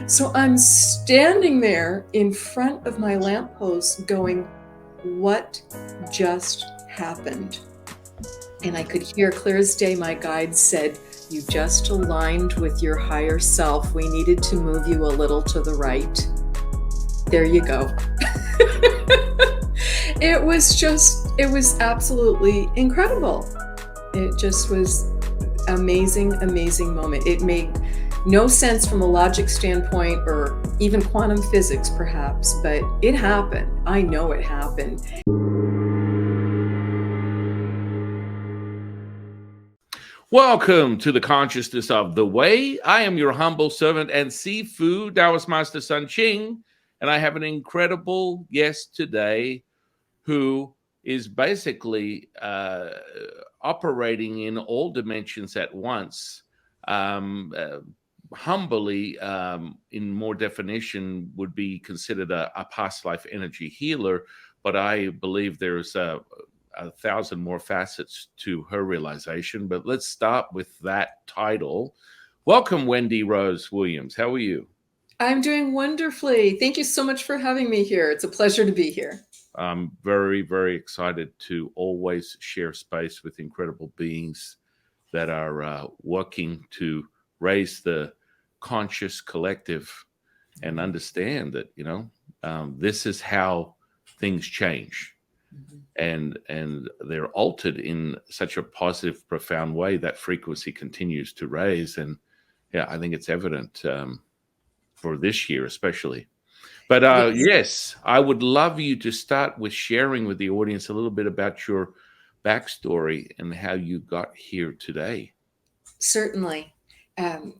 So I'm standing there in front of my lamppost going, what just happened? And I could hear clear as day my guide said, you just aligned with your higher self. We needed to move you a little to the right. There you go. It was absolutely incredible. It just was amazing, amazing moment. It made no sense from a logic standpoint or even quantum physics, perhaps, but it happened. I know it happened. Welcome to the Consciousness of the Way. I am your humble servant and Sifu Taoist Master Sun Ching, and I have an incredible guest today who is basically operating in all dimensions at once. Humbly, in more definition, would be considered a past life energy healer, but I believe there's a thousand more facets to her realization. But let's start with that title. Welcome, Wendy Rose Williams. How are you? I'm doing wonderfully. Thank you so much for having me here. It's a pleasure to be here. I'm very, very excited to always share space with incredible beings that are working to raise the conscious collective and understand that, this is how things change. And they're altered in such a positive, profound way that frequency continues to raise. And yeah, I think it's evident for this year, especially. But yes, I would love you to start with sharing with the audience a little bit about your backstory and how you got here today. Certainly.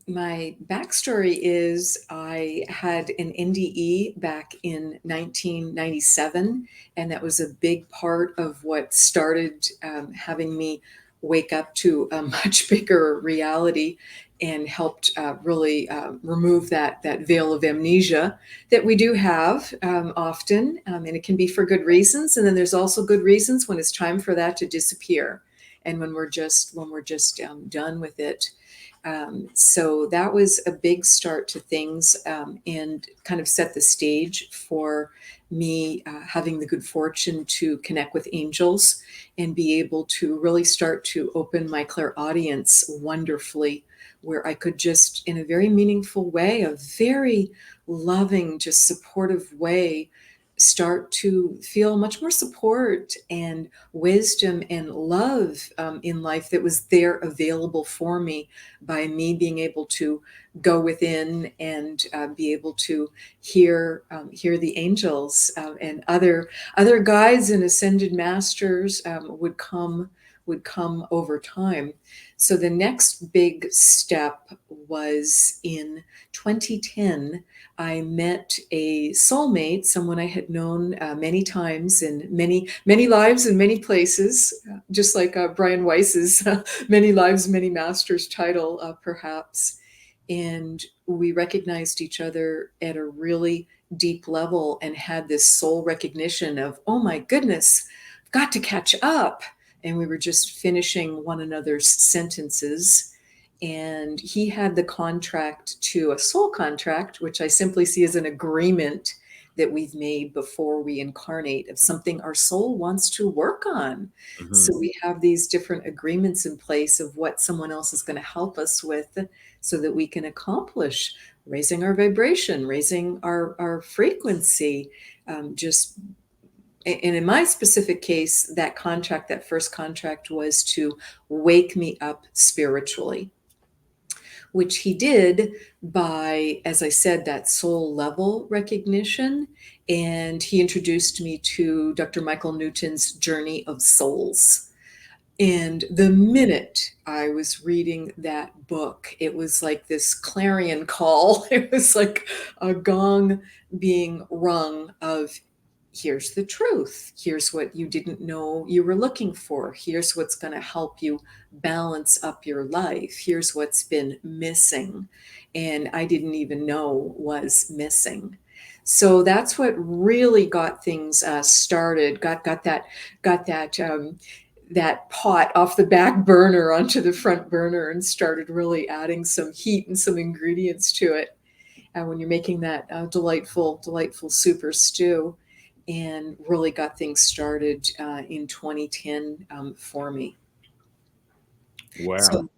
My backstory is I had an NDE back in 1997, and that was a big part of what started having me wake up to a much bigger reality and helped really remove that veil of amnesia that we do have often, and it can be for good reasons. And then there's also good reasons when it's time for that to disappear, and when we're just done with it. So that was a big start to things, and kind of set the stage for me having the good fortune to connect with angels and be able to really start to open my clairaudience wonderfully, where I could just, in a very meaningful way, a very loving, just supportive way, start to feel much more support and wisdom and love in life that was there available for me by me being able to go within and be able to hear the angels, and other guides and ascended masters would come over time. So the next big step was in 2010. I met a soulmate, someone I had known many times in many lives and many places, just like Brian Weiss's "Many Lives, Many Masters" title, perhaps. And we recognized each other at a really deep level and had this soul recognition of, oh my goodness, I've got to catch up. And we were just finishing one another's sentences. And he had the contract to a soul contract, which I simply see as an agreement that we've made before we incarnate of something our soul wants to work on. Mhm. So we have these different agreements in place of what someone else is going to help us with so that we can accomplish raising our vibration, raising our frequency, just and in my specific case, that first contract was to wake me up spiritually, which he did by, as I said, that soul level recognition. And he introduced me to Dr. Michael Newton's Journey of Souls. And the minute I was reading that book, it was like this clarion call. It was like a gong being rung of, here's the truth. Here's what you didn't know you were looking for. Here's what's going to help you balance up your life. Here's what's been missing. And I didn't even know was missing. So that's what really got things started. Got that pot off the back burner onto the front burner and started really adding some heat and some ingredients to it. when you're making that delightful super stew, and really got things started in 2010 for me. Wow. So,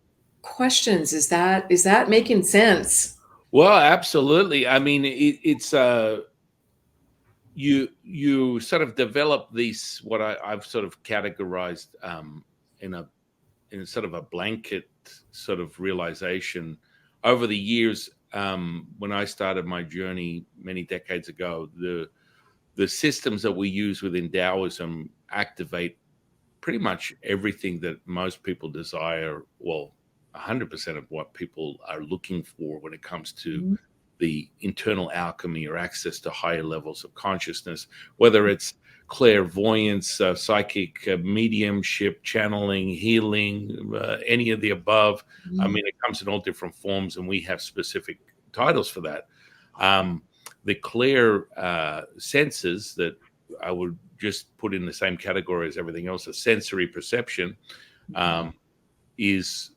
questions, is that making sense? Well, absolutely. I mean, it's you sort of develop these what I've sort of categorized in a sort of a blanket sort of realization over the years. When I started my journey many decades ago, the systems that we use within Taoism activate pretty much everything that most people desire. Well, 100% of what people are looking for when it comes to Mhm. the internal alchemy or access to higher levels of consciousness, whether it's clairvoyance, psychic mediumship, channeling, healing, any of the above. I Mhm. mean, it comes in all different forms, and we have specific titles for that. Um, the clear senses that I would just put in the same category as everything else, a sensory perception, um, is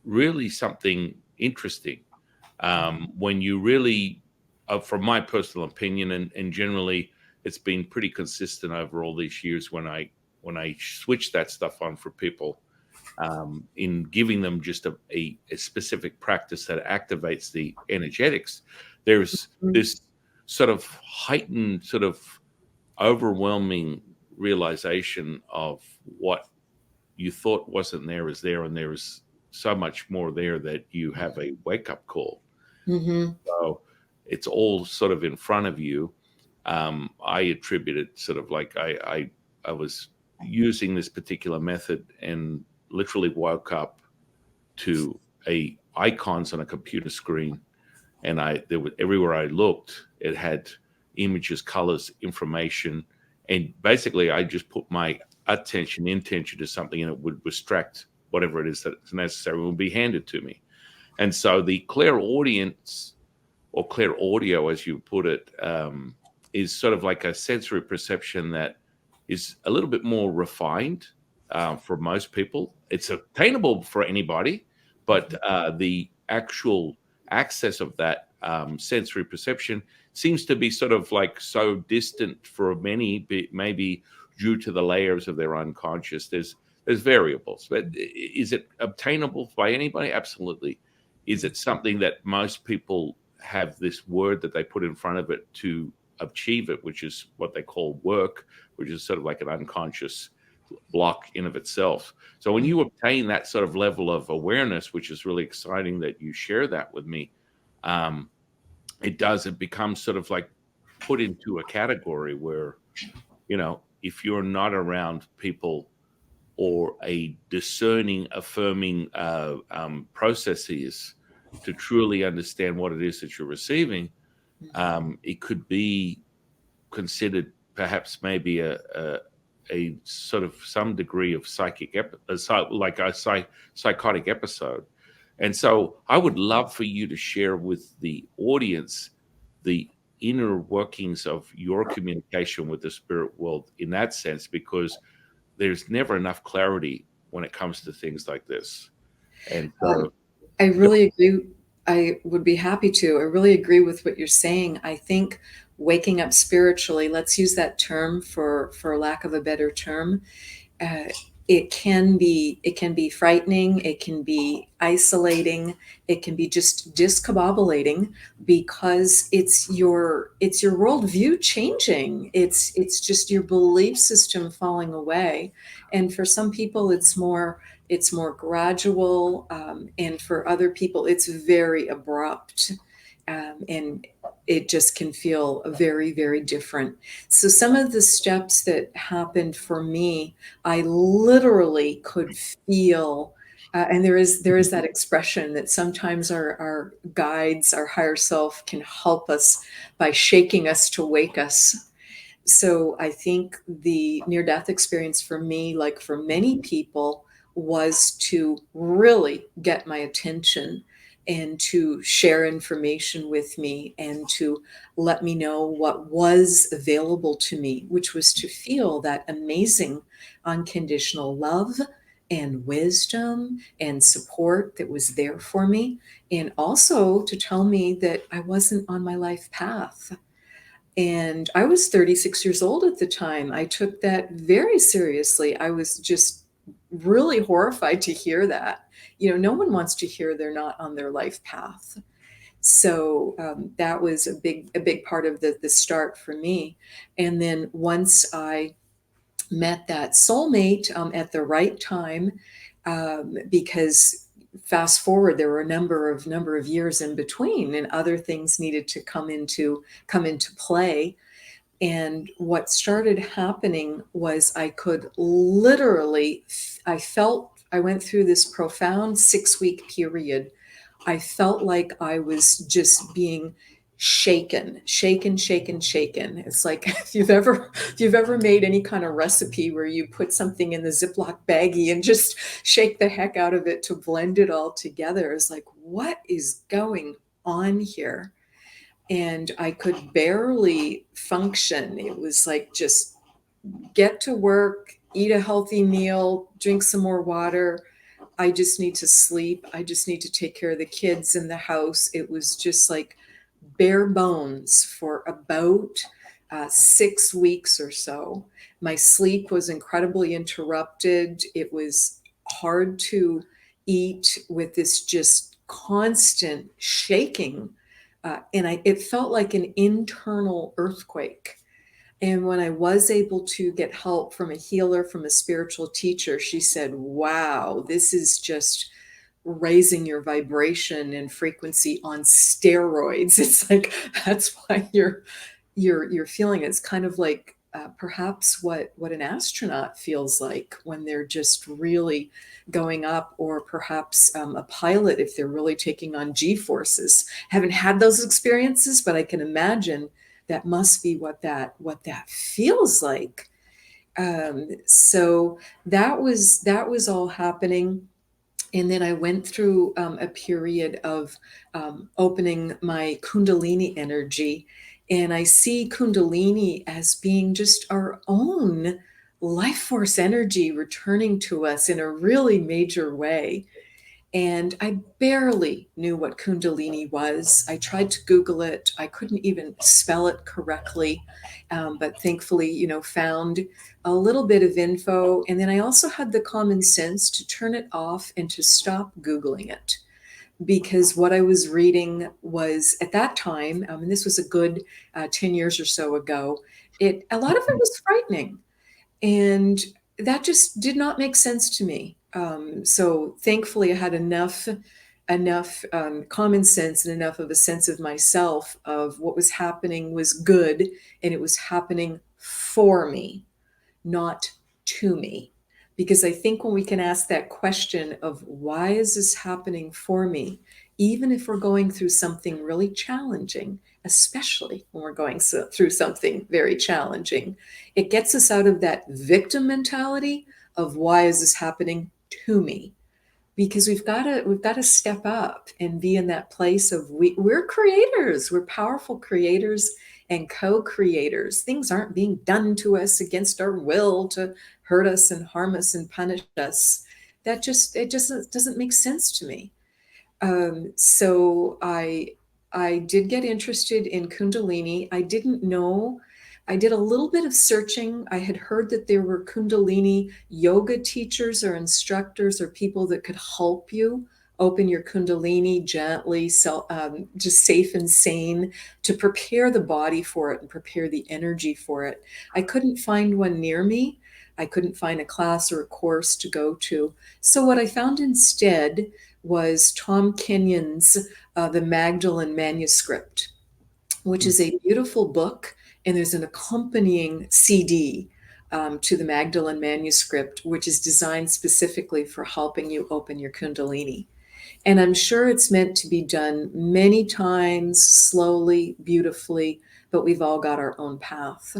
really something interesting when you really, from my personal opinion, and generally, it's been pretty consistent over all these years. When I switch that stuff on for people, in giving them just a specific practice that activates the energetics, there's Mhm. this sort of heightened, sort of overwhelming realization of what you thought wasn't there is there, and there is so much more there that you have a wake up call. Mhm. So it's all sort of in front of you. I attribute it sort of like I was using this particular method and literally woke up to a icons on a computer screen, and there was everywhere I looked, it had images, colors, information, and basically I just put my intention to something, and it would distract whatever it is that's necessary and would be handed to me. And so the clairaudience or clear audio, as you put it, is sort of like a sensory perception that is a little bit more refined for most people. It's attainable for anybody, but the actual access of that sensory perception seems to be sort of like so distant for many, maybe due to the layers of their unconscious. There's variables, but is it obtainable by anybody? Absolutely. Is it something that most people have this word that they put in front of it to achieve it, which is what they call work, which is sort of like an unconscious block in of itself. So when you obtain that sort of level of awareness, which is really exciting that you share that with me, um, it becomes sort of like put into a category where, if you're not around people or a discerning, affirming processes to truly understand what it is that you're receiving, it could be considered perhaps maybe a sort of some degree of psychotic episode. And so I would love for you to share with the audience the inner workings of your communication with the spirit world in that sense, because there's never enough clarity when it comes to things like this. And Um, so, I really agree. I would be happy to. I really agree with what you're saying. I think waking up spiritually, let's use that term for lack of a better term, uh, it can be frightening, it can be isolating, it can be just discombobulating, because it's your worldview changing, it's just your belief system falling away. And for some people it's more gradual, and for other people it's very abrupt, and it just can feel very, very different. So some of the steps that happened for me, I literally could feel, and there is that expression that sometimes our guides, our higher self, can help us by shaking us to wake us. So I think the near death experience for me, like for many people, was to really get my attention and to share information with me and to let me know what was available to me, which was to feel that amazing unconditional love and wisdom and support that was there for me, and also to tell me that I wasn't on my life path. And I was 36 years old at the time. I took that very seriously. I was just really horrified to hear that. No one wants to hear they're not on their life path. So that was a big part of the start for me. And then once I met that soulmate at the right time, because fast forward, there were a number of years in between, and other things needed to come into play. And what started happening was I could literally, I went through this profound 6 week period. I felt like I was just being shaken, shaken, shaken, shaken. It's like if you've ever made any kind of recipe where you put something in the Ziploc baggie and just shake the heck out of it to blend it all together. It's like, what is going on here? And I could barely function. It was like, just get to work, eat a healthy meal, drink some more water. I just need to sleep. I just need to take care of the kids in the house. It was just like bare bones for about 6 weeks or so. My sleep was incredibly interrupted. It was hard to eat with this just constant shaking. It felt like an internal earthquake. And when I was able to get help from a healer, from a spiritual teacher, she said, wow, this is just raising your vibration and frequency on steroids. It's like, that's why you're feeling it. It's kind of like perhaps what an astronaut feels like when they're just really going up, or perhaps a pilot if they're really taking on G forces. Haven't had those experiences, but I can imagine that must be what that feels like. So that was all happening. And then I went through a period of opening my Kundalini energy. And I see Kundalini as being just our own life force energy returning to us in a really major way. And I barely knew what Kundalini was. I tried to Google it. I couldn't even spell it correctly, but thankfully, found a little bit of info. And then I also had the common sense to turn it off and to stop Googling it, because what I was reading was at that time, and this was a good 10 years or so ago, a lot of it was frightening. And that just did not make sense to me. So thankfully, I had enough common sense and enough of a sense of myself of what was happening was good, and it was happening for me, not to me. Because I think when we can ask that question of why is this happening for me, even if we're going through something really challenging, especially when we're going through something very challenging, it gets us out of that victim mentality of why is this happening to me? Because we've got to step up and be in that place of we're creators, we're powerful creators and co-creators. Things aren't being done to us against our will to hurt us and harm us and punish us. It just doesn't make sense to me. So I did get interested in Kundalini. I didn't know. I did a little bit of searching. I had heard that there were Kundalini yoga teachers or instructors or people that could help you open your Kundalini gently, so just safe and sane, to prepare the body for it and prepare the energy for it. I couldn't find one near me. I couldn't find a class or a course to go to. So what I found instead was Tom Kenyon's The Magdalene Manuscript, which is a beautiful book, and there's an accompanying CD to the Magdalene Manuscript, which is designed specifically for helping you open your Kundalini. And I'm sure it's meant to be done many times, slowly, beautifully, but we've all got our own path.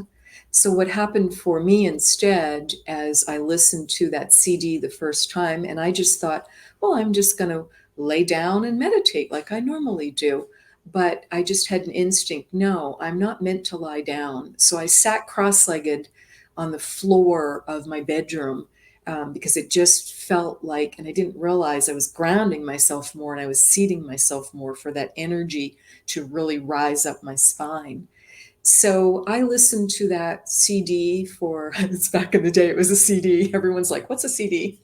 So, what happened for me instead, as I listened to that CD the first time, and I just thought, well, I'm just going to lay down and meditate like I normally do. But I just had an instinct, no, I'm not meant to lie down. So I sat cross legged on the floor of my bedroom, because it just felt like, and I didn't realize I was grounding myself more and I was seating myself more for that energy to really rise up my spine. So I listened to that CD for, it's back in the day, it was a CD. Everyone's like, what's a CD?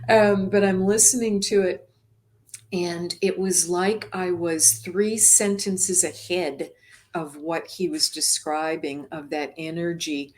But I'm listening to it, and it was like I was three sentences ahead of what he was describing, of that energy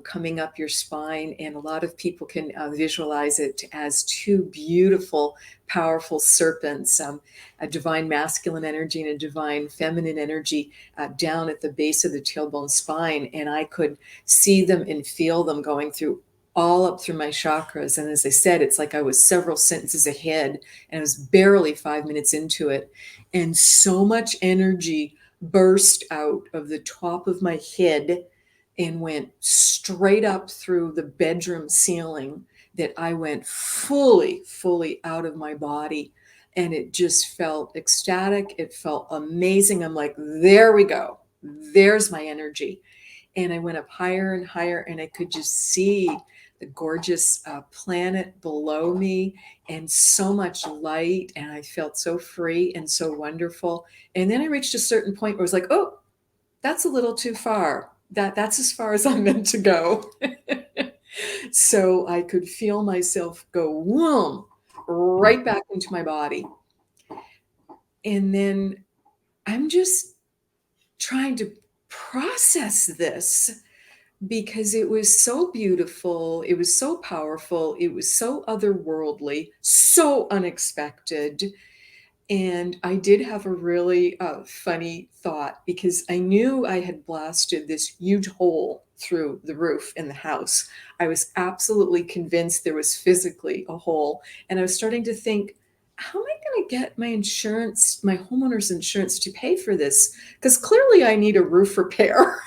coming up your spine. And a lot of people can visualize it as two beautiful, powerful serpents, a divine masculine energy and a divine feminine energy down at the base of the tailbone spine. And I could see them and feel them going through all up through my chakras. And as I said, it's like I was several sentences ahead, and I was barely 5 minutes into it. And so much energy burst out of the top of my head and went straight up through the bedroom ceiling, that I went fully, fully out of my body. And it just felt ecstatic. It felt amazing. I'm like, there we go. There's my energy. And I went up higher and higher, and I could just see the gorgeous planet below me, and so much light. And I felt so free and so wonderful. And then I reached a certain point where I was like, oh, that's a little too far. That's as far as I'm meant to go. So I could feel myself go, whoom, right back into my body. And then I'm just trying to process this, because it was so beautiful, it was so powerful, it was so otherworldly, so unexpected. And I did have a really funny thought, because I knew I had blasted this huge hole through the roof in the house. I was absolutely convinced there was physically a hole. And I was starting to think, how am I going to get my insurance, my homeowner's insurance, to pay for this? Because clearly I need a roof repair.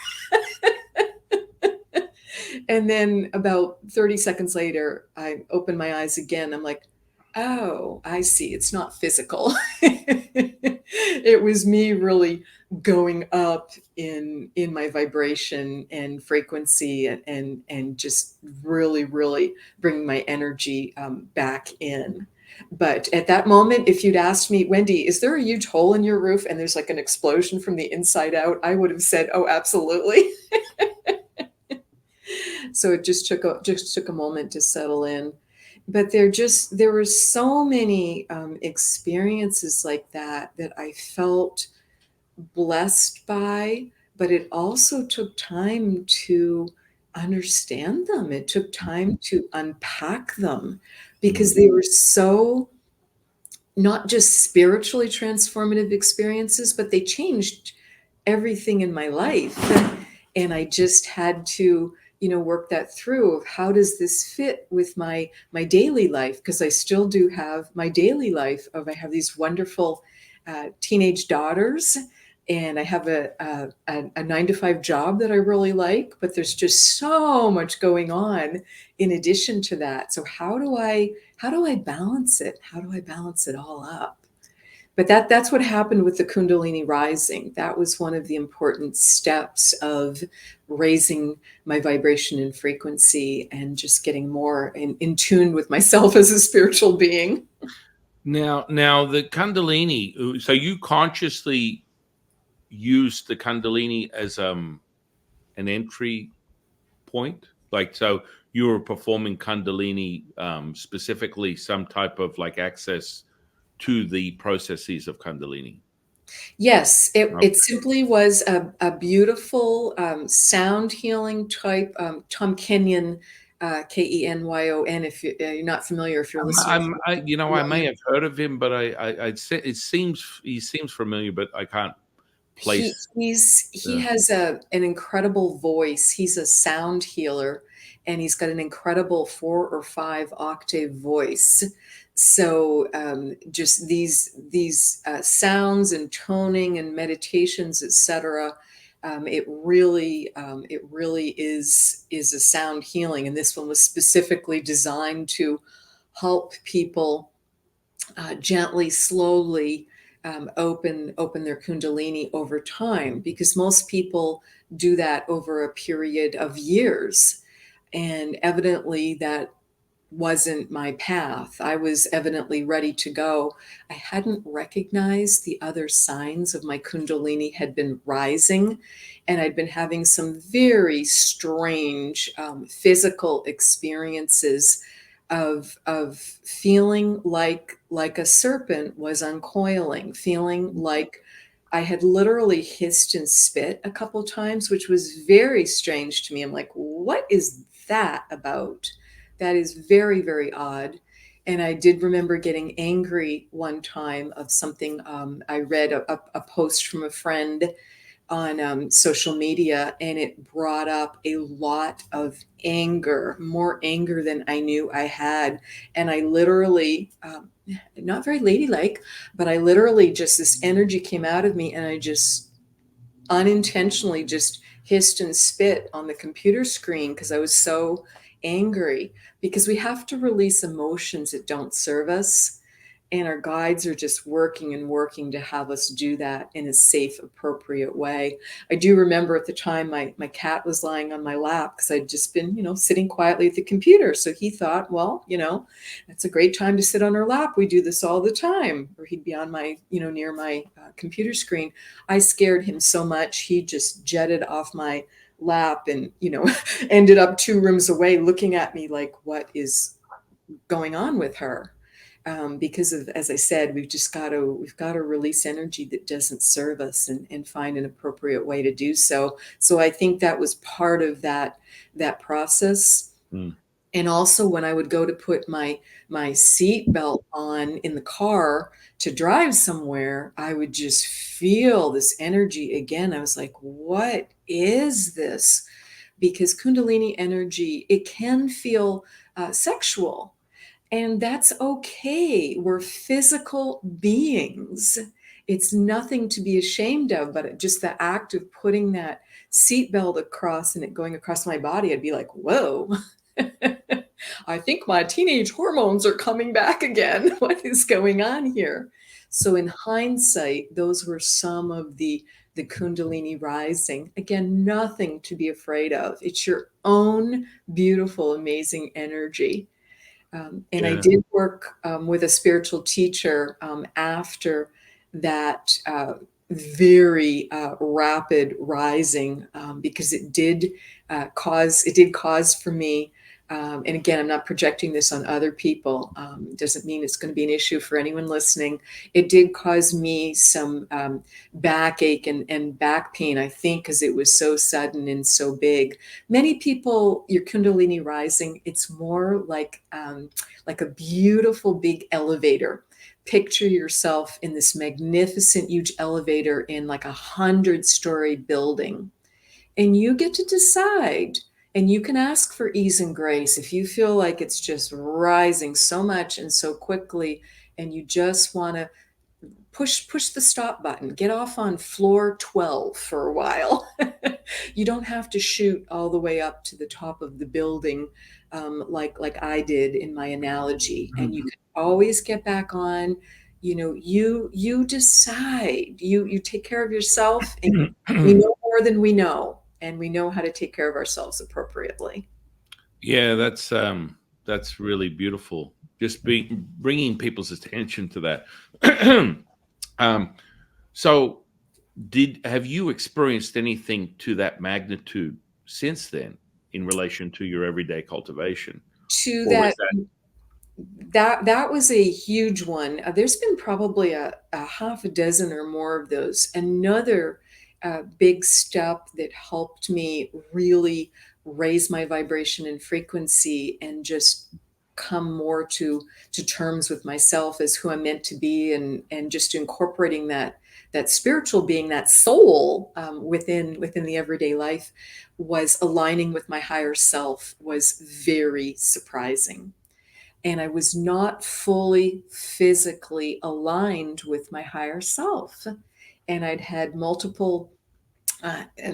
And then about 30 seconds later, I opened my eyes again. I'm like, oh, I see. It's not physical. It was me really going up in my vibration and frequency, and just really, really bringing my energy back in. But at that moment, if you'd asked me, Wendy, is there a huge hole in your roof and there's like an explosion from the inside out? I would have said, oh, absolutely. So it just took a moment to settle in. But there were so many experiences like that that I felt blessed by, but it also took time to understand them. It took time to unpack them, because they were so not just spiritually transformative experiences, but they changed everything in my life. And I just had to, work that through, of how does this fit with my daily life? Because I still do have my daily life of, I have these wonderful teenage daughters, and I have a 9 to 5 job that I really like, but there's just so much going on in addition to that. So how do I balance it? How do I balance it all up? But that's what happened with the Kundalini rising. That was one of the important steps of raising my vibration and frequency, and just getting more in tune with myself as a spiritual being. Now the Kundalini. So you consciously used the Kundalini as an entry point, like, so you were performing Kundalini, specifically some type of like access to the processes of Kundalini. Yes, Okay. it simply was a beautiful sound healing type, Tom Kenyon, Kenyon. If you're not familiar, if your listeners, I may have heard of him, but I'd say he seems familiar, but I can't place. he has an incredible voice. He's a sound healer, and he's got an incredible 4 or 5 octave voice. So just these sounds and toning and meditations, etc. It really is a sound healing, and this one was specifically designed to help people gently, slowly open their kundalini over time, because most people do that over a period of years. And evidently that wasn't my path. I was evidently ready to go. I hadn't recognized the other signs of my Kundalini had been rising, and I'd been having some very strange physical experiences of feeling like a serpent was uncoiling, feeling like I had literally hissed and spit a couple times, which was very strange to me. I'm like, what is that about? That is very, very odd. And I did remember getting angry one time of something. I read a post from a friend on social media, and it brought up a lot of anger, more anger than I knew I had. And I literally, not very ladylike, but I literally just, this energy came out of me, and I just unintentionally just hissed and spit on the computer screen because I was so angry. Because we have to release emotions that don't serve us. And our guides are just working and working to have us do that in a safe, appropriate way. I do remember at the time my cat was lying on my lap because I'd just been, sitting quietly at the computer. So he thought, well, that's a great time to sit on her lap. We do this all the time. Or he'd be on my, near my computer screen. I scared him so much, he just jetted off my lap and, ended up 2 rooms away looking at me like, what is going on with her? Because of, as I said, we've got to release energy that doesn't serve us, and find an appropriate way to do so. So I think that was part of that process. Mm. And also when I would go to put my seat belt on in the car to drive somewhere, I would just feel this energy again. I was like, what is this? Because Kundalini energy, it can feel sexual. And that's okay. We're physical beings. It's nothing to be ashamed of, but just the act of putting that seatbelt across and it going across my body, I'd be like, whoa, I think my teenage hormones are coming back again. What is going on here? So in hindsight, those were some of the Kundalini rising. Again, nothing to be afraid of. It's your own beautiful, amazing energy. And I Yeah. did work with a spiritual teacher after that very rapid rising, because it did cause for me. And again, I'm not projecting this on other people. Doesn't mean it's going to be an issue for anyone listening. It did cause me some backache and back pain, I think, because it was so sudden and so big. Many people, your Kundalini rising, it's more like a beautiful big elevator. Picture yourself in this magnificent, huge elevator in like 100-story building, and you get to decide. And you can ask for ease and grace if you feel like it's just rising so much and so quickly, and you just want to push the stop button, get off on floor 12 for a while. You don't have to shoot all the way up to the top of the building, like I did in my analogy. And you can always get back on. You decide. You take care of yourself, and we know more than we know, and we know how to take care of ourselves appropriately. Yeah, that's really beautiful. Just bringing people's attention to that. um, so, have you experienced anything to that magnitude since then in relation to your everyday cultivation, To or was that that? that was a huge one. There's been probably a half a dozen or more of those. Another big step that helped me really raise my vibration and frequency and just come more to terms with myself as who I'm meant to be, and just incorporating that spiritual being, that soul, within the everyday life, was aligning with my higher self, was very surprising. And I was not fully physically aligned with my higher self. And I'd had multiple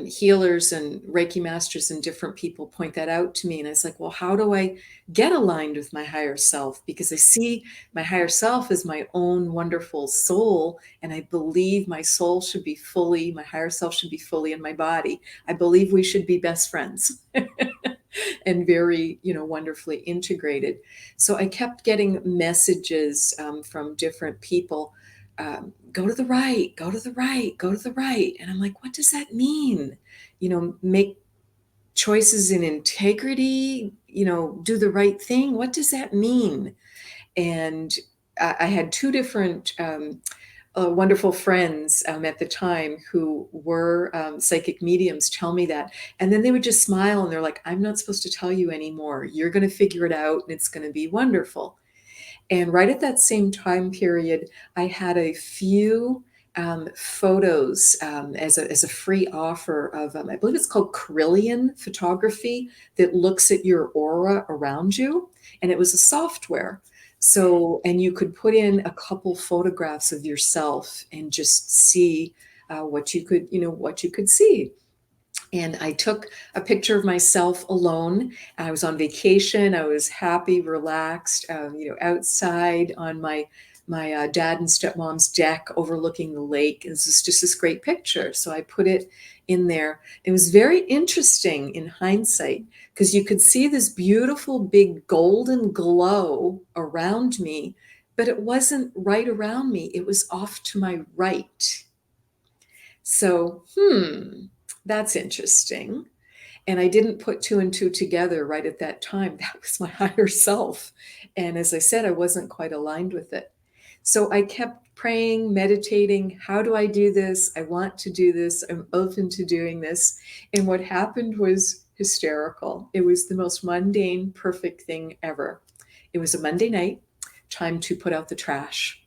healers and Reiki masters and different people point that out to me. And I was like, well, how do I get aligned with my higher self? Because I see my higher self as my own wonderful soul. And I believe my higher self should be fully in my body. I believe we should be best friends. and very, wonderfully integrated. So I kept getting messages from different people. Go to the right, go to the right, go to the right. And I'm like, what does that mean? Make choices in integrity, do the right thing. What does that mean? And I had two different wonderful friends at the time who were psychic mediums tell me that. And then they would just smile and they're like, I'm not supposed to tell you anymore. You're going to figure it out and it's going to be wonderful. And right at that same time period, I had a few photos as a free offer of, I believe it's called Carillion photography, that looks at your aura around you. And it was a software. So, and you could put in a couple photographs of yourself and just see what you could see. And I took a picture of myself alone. I was on vacation. I was happy, relaxed, outside on my dad and stepmom's deck overlooking the lake. This is just this great picture. So I put it in there. It was very interesting in hindsight because you could see this beautiful big golden glow around me, but it wasn't right around me. It was off to my right. So, that's interesting. And I didn't put two and two together right at that time. That was my higher self. And as I said, I wasn't quite aligned with it. So I kept praying, meditating. How do I do this? I want to do this. I'm open to doing this. And what happened was hysterical. It was the most mundane, perfect thing ever. It was a Monday night, time to put out the trash.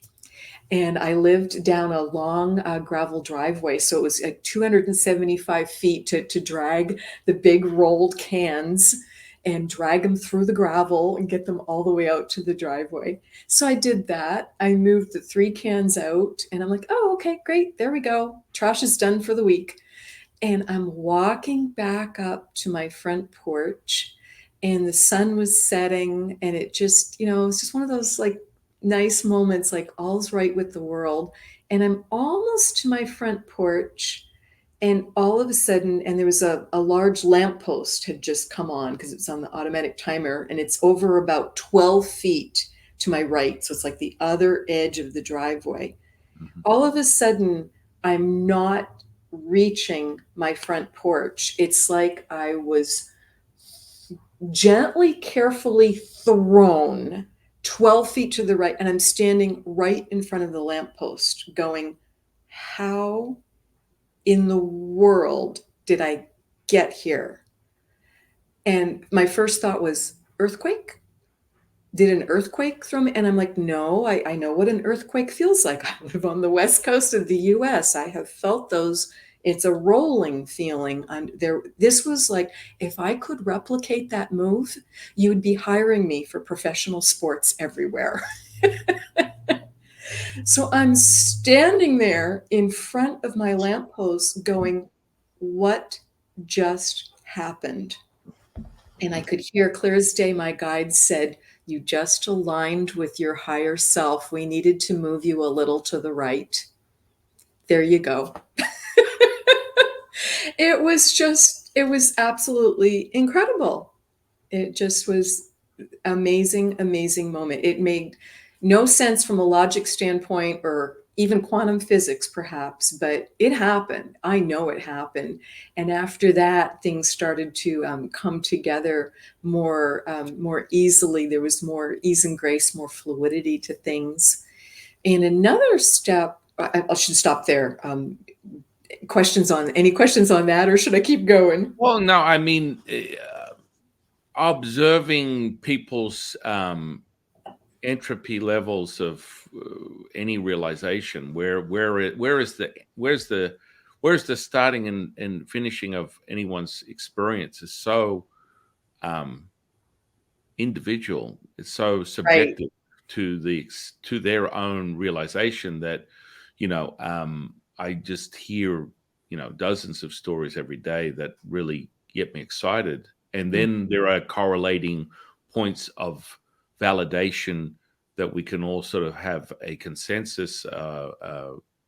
And I lived down a long gravel driveway. So it was like 275 feet to drag the big rolled cans and drag them through the gravel and get them all the way out to the driveway. So I did that. I moved the 3 cans out and I'm like, oh, okay, great. There we go. Trash is done for the week. And I'm walking back up to my front porch and the sun was setting and it just, it's just one of those like nice moments, like all's right with the world. And I'm almost to my front porch and all of a sudden, and there was a large lamppost had just come on because it's on the automatic timer and it's over about 12 feet to my right. So it's like the other edge of the driveway. Mhm. All of a sudden, I'm not reaching my front porch. It's like I was gently, carefully thrown 12 feet to the right, and I'm standing right in front of the lamppost going, how in the world did I get here? And my first thought was, earthquake? Did an earthquake throw me? And I'm like, no, I know what an earthquake feels like. I live on the west coast of the US. I have felt those. It's a rolling feeling. This was like, if I could replicate that move, you would be hiring me for professional sports everywhere. So I'm standing there in front of my lamppost going, what just happened? And I could hear clear as day, my guide said, you just aligned with your higher self. We needed to move you a little to the right. There you go. It was absolutely incredible. It just was amazing, amazing moment. It made no sense from a logic standpoint or even quantum physics, perhaps, but it happened. I know it happened. And after that, things started to come together more easily. There was more ease and grace, more fluidity to things. And another step, I should stop there. Any questions on that, or should I keep going? Well, no, I mean, observing people's entropy levels of any realization, where's the starting and finishing of anyone's experience is so um, individual. It's so Right. subjective to their own realization that I just hear dozens of stories every day that really get me excited, and Mm. then there are correlating points of validation that we can all sort of have a consensus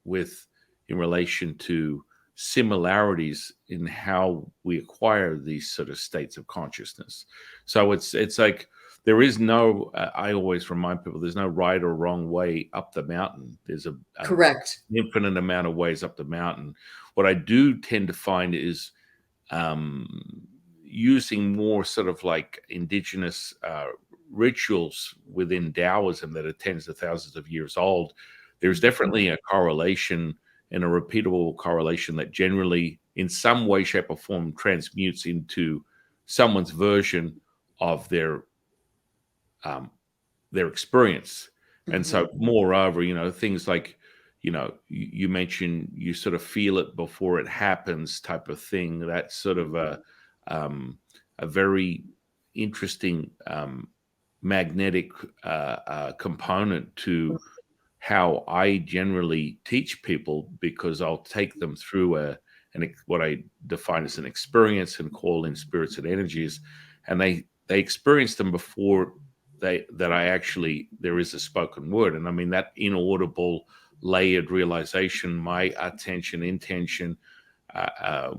with in relation to similarities in how we acquire these sort of states of consciousness. So it's like there is no. I always remind people there's no right or wrong way up the mountain. There's a Correct. infinite amount of ways up the mountain. What I do tend to find is using more sort of like indigenous rituals within Taoism that are tens of thousands of years old. There's definitely a correlation and a repeatable correlation that generally, in some way, shape, or form, transmutes into someone's version of um, their experience. And Mhm. so, moreover, things like, you mentioned you sort of feel it before it happens type of thing. That's sort of a very interesting magnetic component to how I generally teach people, because I'll take them through what I define as an experience and call in spirits and energies, and they experience them before there is a spoken word. And I mean that inaudible layered realization, my attention, intention,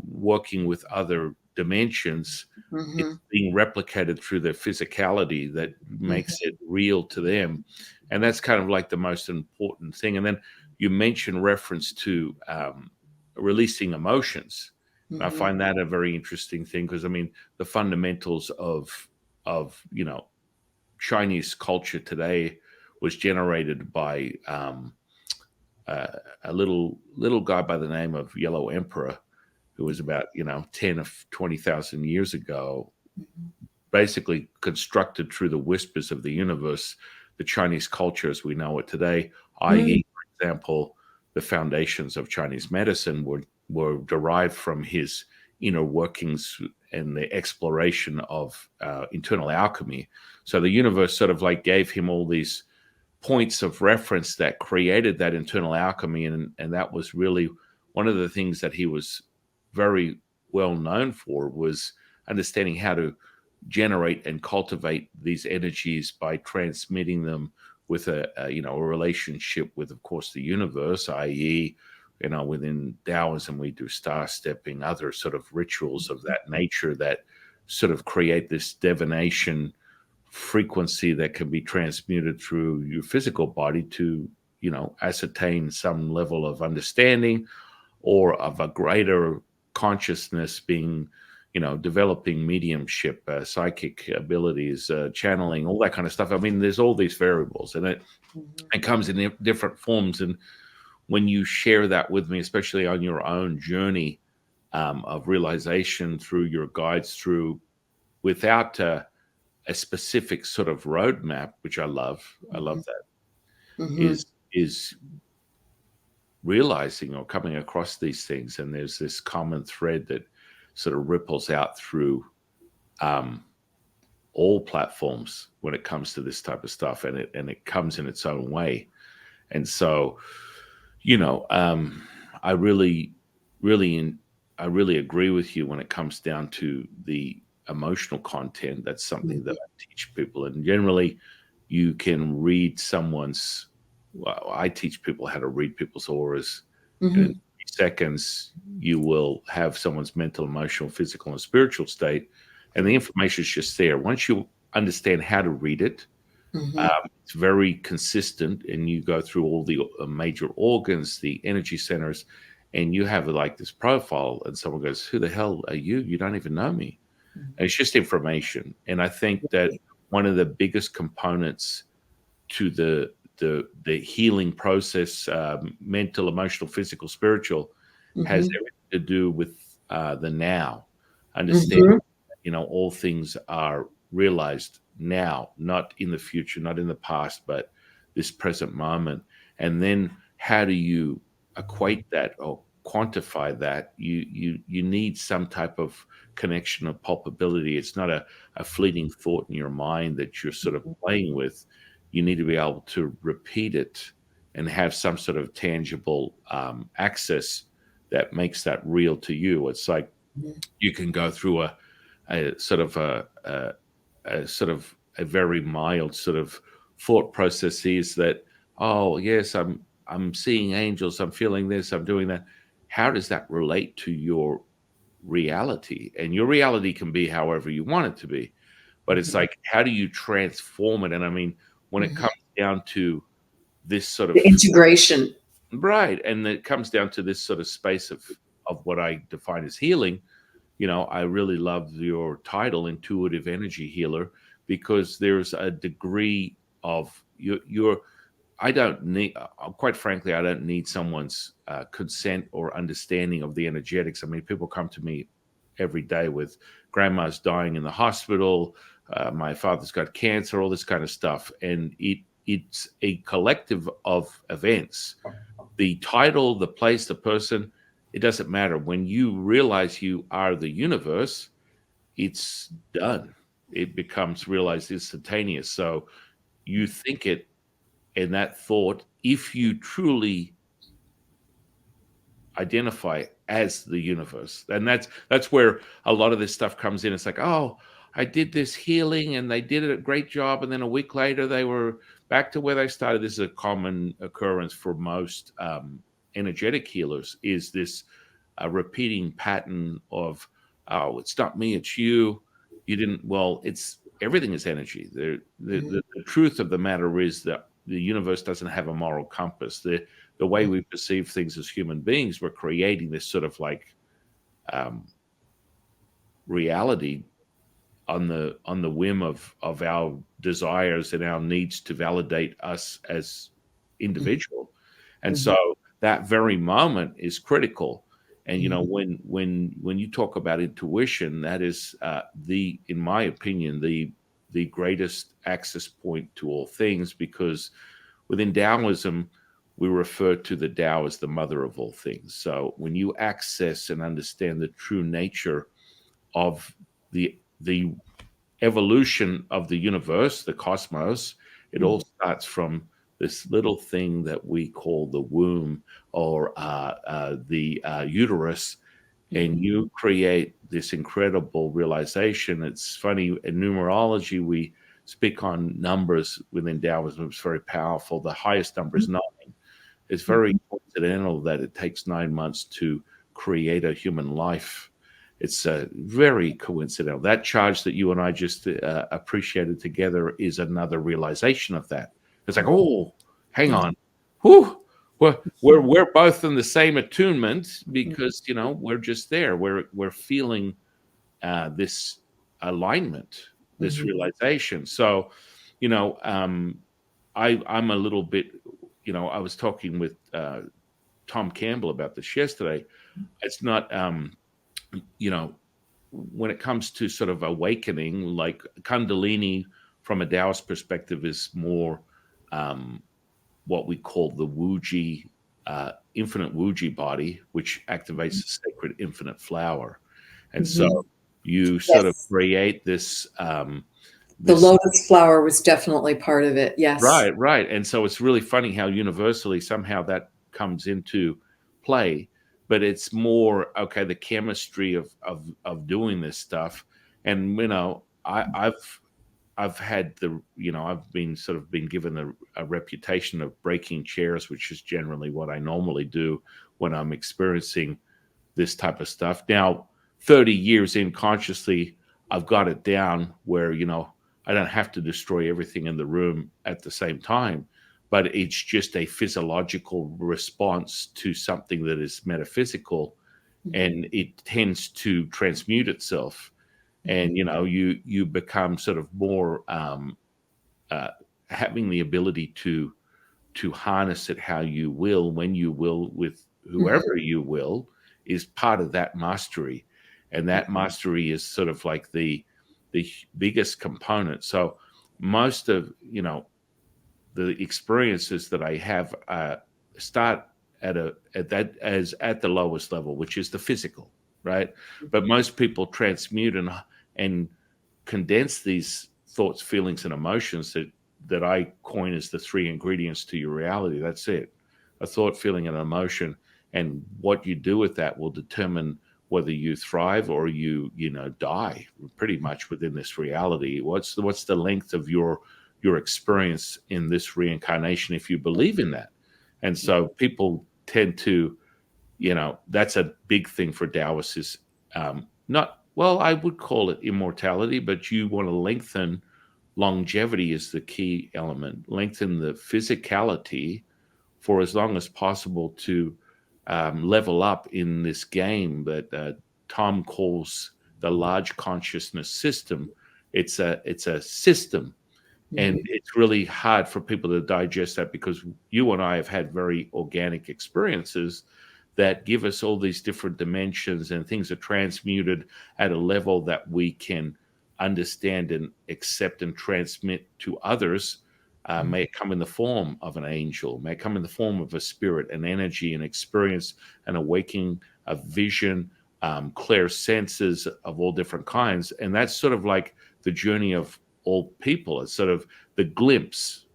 working with other dimensions, it's Mhm. being replicated through their physicality that makes Mhm. it real to them. And that's kind of like the most important thing. And then you mentioned reference to releasing emotions. And I Mhm. find that a very interesting thing, because I mean the fundamentals of Chinese culture today was generated by a little guy by the name of Yellow Emperor, who was about 10 of 20,000 years ago, Mhm. basically constructed through the whispers of the universe the Chinese culture as we know it today. Mhm. I.e., for example, the foundations of Chinese medicine were derived from his inner workings and the exploration of internal alchemy. So the universe sort of like gave him all these points of reference that created that internal alchemy, and that was really one of the things that he was very well known for, was understanding how to generate and cultivate these energies by transmitting them with a relationship with, of course, the universe, i.e., within Taoism we do star stepping, other sort of rituals of that nature that sort of create this divination frequency that can be transmuted through your physical body to ascertain some level of understanding or of a greater consciousness, being developing mediumship, psychic abilities, channeling, all that kind of stuff. I mean, there's all these variables, and Mhm. it comes in different forms. And when you share that with me, especially on your own journey of realization through your guides, through without a specific sort of roadmap, which I love. I Mhm. love that. Mhm. Is realizing or coming across these things, and there's this common thread that sort of ripples out through um, all platforms when it comes to this type of stuff, and it comes in its own way. And so, you know, um, I really, really, I really agree with you when it comes down to the emotional content. That's something that Mhm. I teach people, and generally, you can read someone's. Well, I teach people how to read people's auras, and in Mhm. 3 seconds, you will have someone's mental, emotional, physical, and spiritual state, and the information is just there. Once you understand how to read it, Mhm. it's very consistent, and you go through all the major organs, the energy centers, and you have like this profile. And someone goes, "Who the hell are you? You don't even know me." And it's just information. And I think that one of the biggest components to the healing process, mental, emotional, physical, spiritual, has Mhm. everything to do with the now. Understand, Mhm. all things are realized now, not in the future, not in the past, but this present moment. And then how do you equate that or quantify that? You need some type of connection of palpability. It's not a fleeting thought in your mind that you're sort of playing with. You need to be able to repeat it and have some sort of tangible access that makes that real to you. It's like Mhm. you can go through a sort of a sort of a very mild sort of thought processes that, oh yes, I'm seeing angels, I'm feeling this, I'm doing that. how does that relate to your reality? And your reality can be however you want it to be, but it's Mhm. like, how do you transform it? And I mean, when it Mhm. comes down to this sort of The integration. right, and it comes down to this sort of space of what I define as healing. I really love your title, intuitive energy healer, because there's a degree of your I don't need, quite frankly, I don't need someone's consent or understanding of the energetics. I mean, people come to me every day with grandma's dying in the hospital, my father's got cancer, all this kind of stuff, and it's a collective of events. The title, the place, the person, it doesn't matter. When you realize you are the universe, it's done. It becomes realized instantaneous. So you think it, and that thought, if you truly identify as the universe, and that's where a lot of this stuff comes in. It's like, oh, I did this healing and they did a great job, and then a week later they were back to where they started. This is a common occurrence for most energetic healers, is this a repeating pattern of, oh, it's not me, it's you. You didn't, well, it's everything is energy. The truth of the matter is that the universe doesn't have a moral compass. The way we perceive things as human beings, we're creating this sort of like um, reality on the whim of our desires and our needs to validate us as individual. And Mhm. so that very moment is critical. And Mhm. when you talk about intuition, that is the, in my opinion, the greatest access point to all things, because within Taoism, we refer to the Tao as the mother of all things. So when you access and understand the true nature of the evolution of the universe, the cosmos, it all Mhm. starts from this little thing that we call the womb, or the uterus, and Mhm. you create this incredible realization. It's funny, in numerology, we speak on numbers within Taoism. It's very powerful. The highest number is 9. It's very Mhm. coincidental that it takes 9 months to create a human life. It's very coincidental. That charge that you and I just appreciated together is another realization of that. It's like, oh, hang Mhm. on, whew, we're both in the same attunement, because we're just there. We're feeling this alignment, this Mhm. realization. So, you know, um, I'm a little bit, I was talking with Tom Campbell about this yesterday. It's not, you know, when it comes to sort of awakening, like Kundalini from a Taoist perspective is more um, what we call the Wuji, infinite Wuji body, which activates the sacred infinite flower. And so Mhm. you sort of Yes. create this, The this lotus flower was definitely part of it. Yes. right, right. And so it's really funny how universally somehow that comes into play, but it's more okay, the chemistry of doing this stuff. And I've had I've been sort of been given a reputation of breaking chairs, which is generally what I normally do when I'm experiencing this type of stuff. Now, 30 years in consciously, I've got it down where, I don't have to destroy everything in the room at the same time, but it's just a physiological response to something that is metaphysical, Mhm. and it tends to transmute itself. And, Mhm. you become sort of more uh, having the ability to harness it how you will, when you will, with Mhm. whoever you will, is part of that mastery. And that mastery is sort of like the biggest component. So most of the experiences that I have start at that as at the lowest level, which is the physical, right? But most people transmute and condense these thoughts, feelings, and emotions that I coin as the 3 ingredients to your reality. That's it: a thought, feeling, and emotion. And what you do with that will determine whether you thrive or you die. Pretty much within this reality. What's the length of your experience in this reincarnation, if you believe in that? And so people tend to that's a big thing for Taoists is not, well, I would call it immortality, but you want to lengthen. Longevity is the key element. Lengthen the physicality for as long as possible to level up in this game that Tom calls the large consciousness system. It's a system, and Mhm. it's really hard for people to digest that because you and I have had very organic experiences that give us all these different dimensions, and things are transmuted at a level that we can understand and accept and transmit to others. May it come in the form of an angel, may it come in the form of a spirit, an energy, an experience, an awakening, a vision, clear senses of all different kinds. And that's sort of like the journey of all people. It's sort of the glimpse,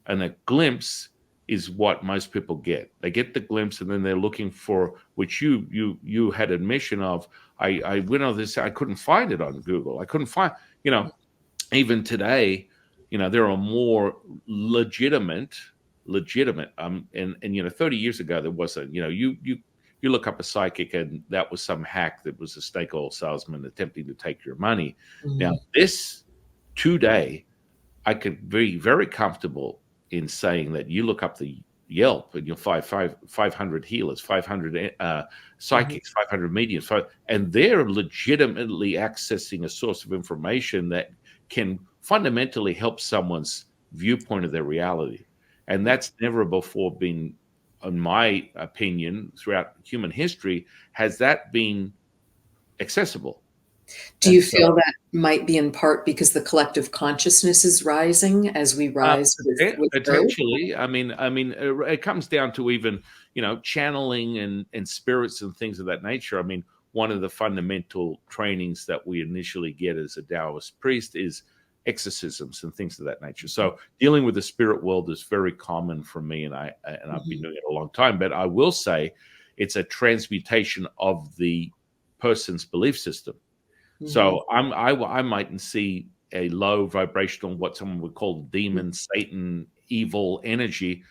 and a glimpse is what most people get. They get the glimpse, and then they're looking for, which you had admission of. I went on this. I couldn't find it on Google. I couldn't find. You know, even today, there are more legitimate. And 30 years ago there wasn't. You look up a psychic, and that was some hack that was a snake oil salesman attempting to take your money. Now Mhm. this today, I could be very comfortable in saying that you look up the Yelp and you'll find 500 healers, 500 Mhm. psychics, 500 mediums, and they're legitimately accessing a source of information that can fundamentally help someone's viewpoint of their reality. And Mhm. that's never before been, in my opinion, throughout human history, has that been accessible. Do And you so feel that might be in part because the collective consciousness is rising as we rise with Earth? Potentially. It comes down to even, channeling and spirits and things of that nature. I mean, one of the fundamental trainings that we initially get as a Taoist priest is exorcisms and things of that nature. So dealing with the spirit world is very common for me, and I've been Mhm. doing it a long time. But I will say, it's a transmutation of the person's belief system. Mhm. So I mightn't see a low vibrational, what someone would call demon, Satan, evil energy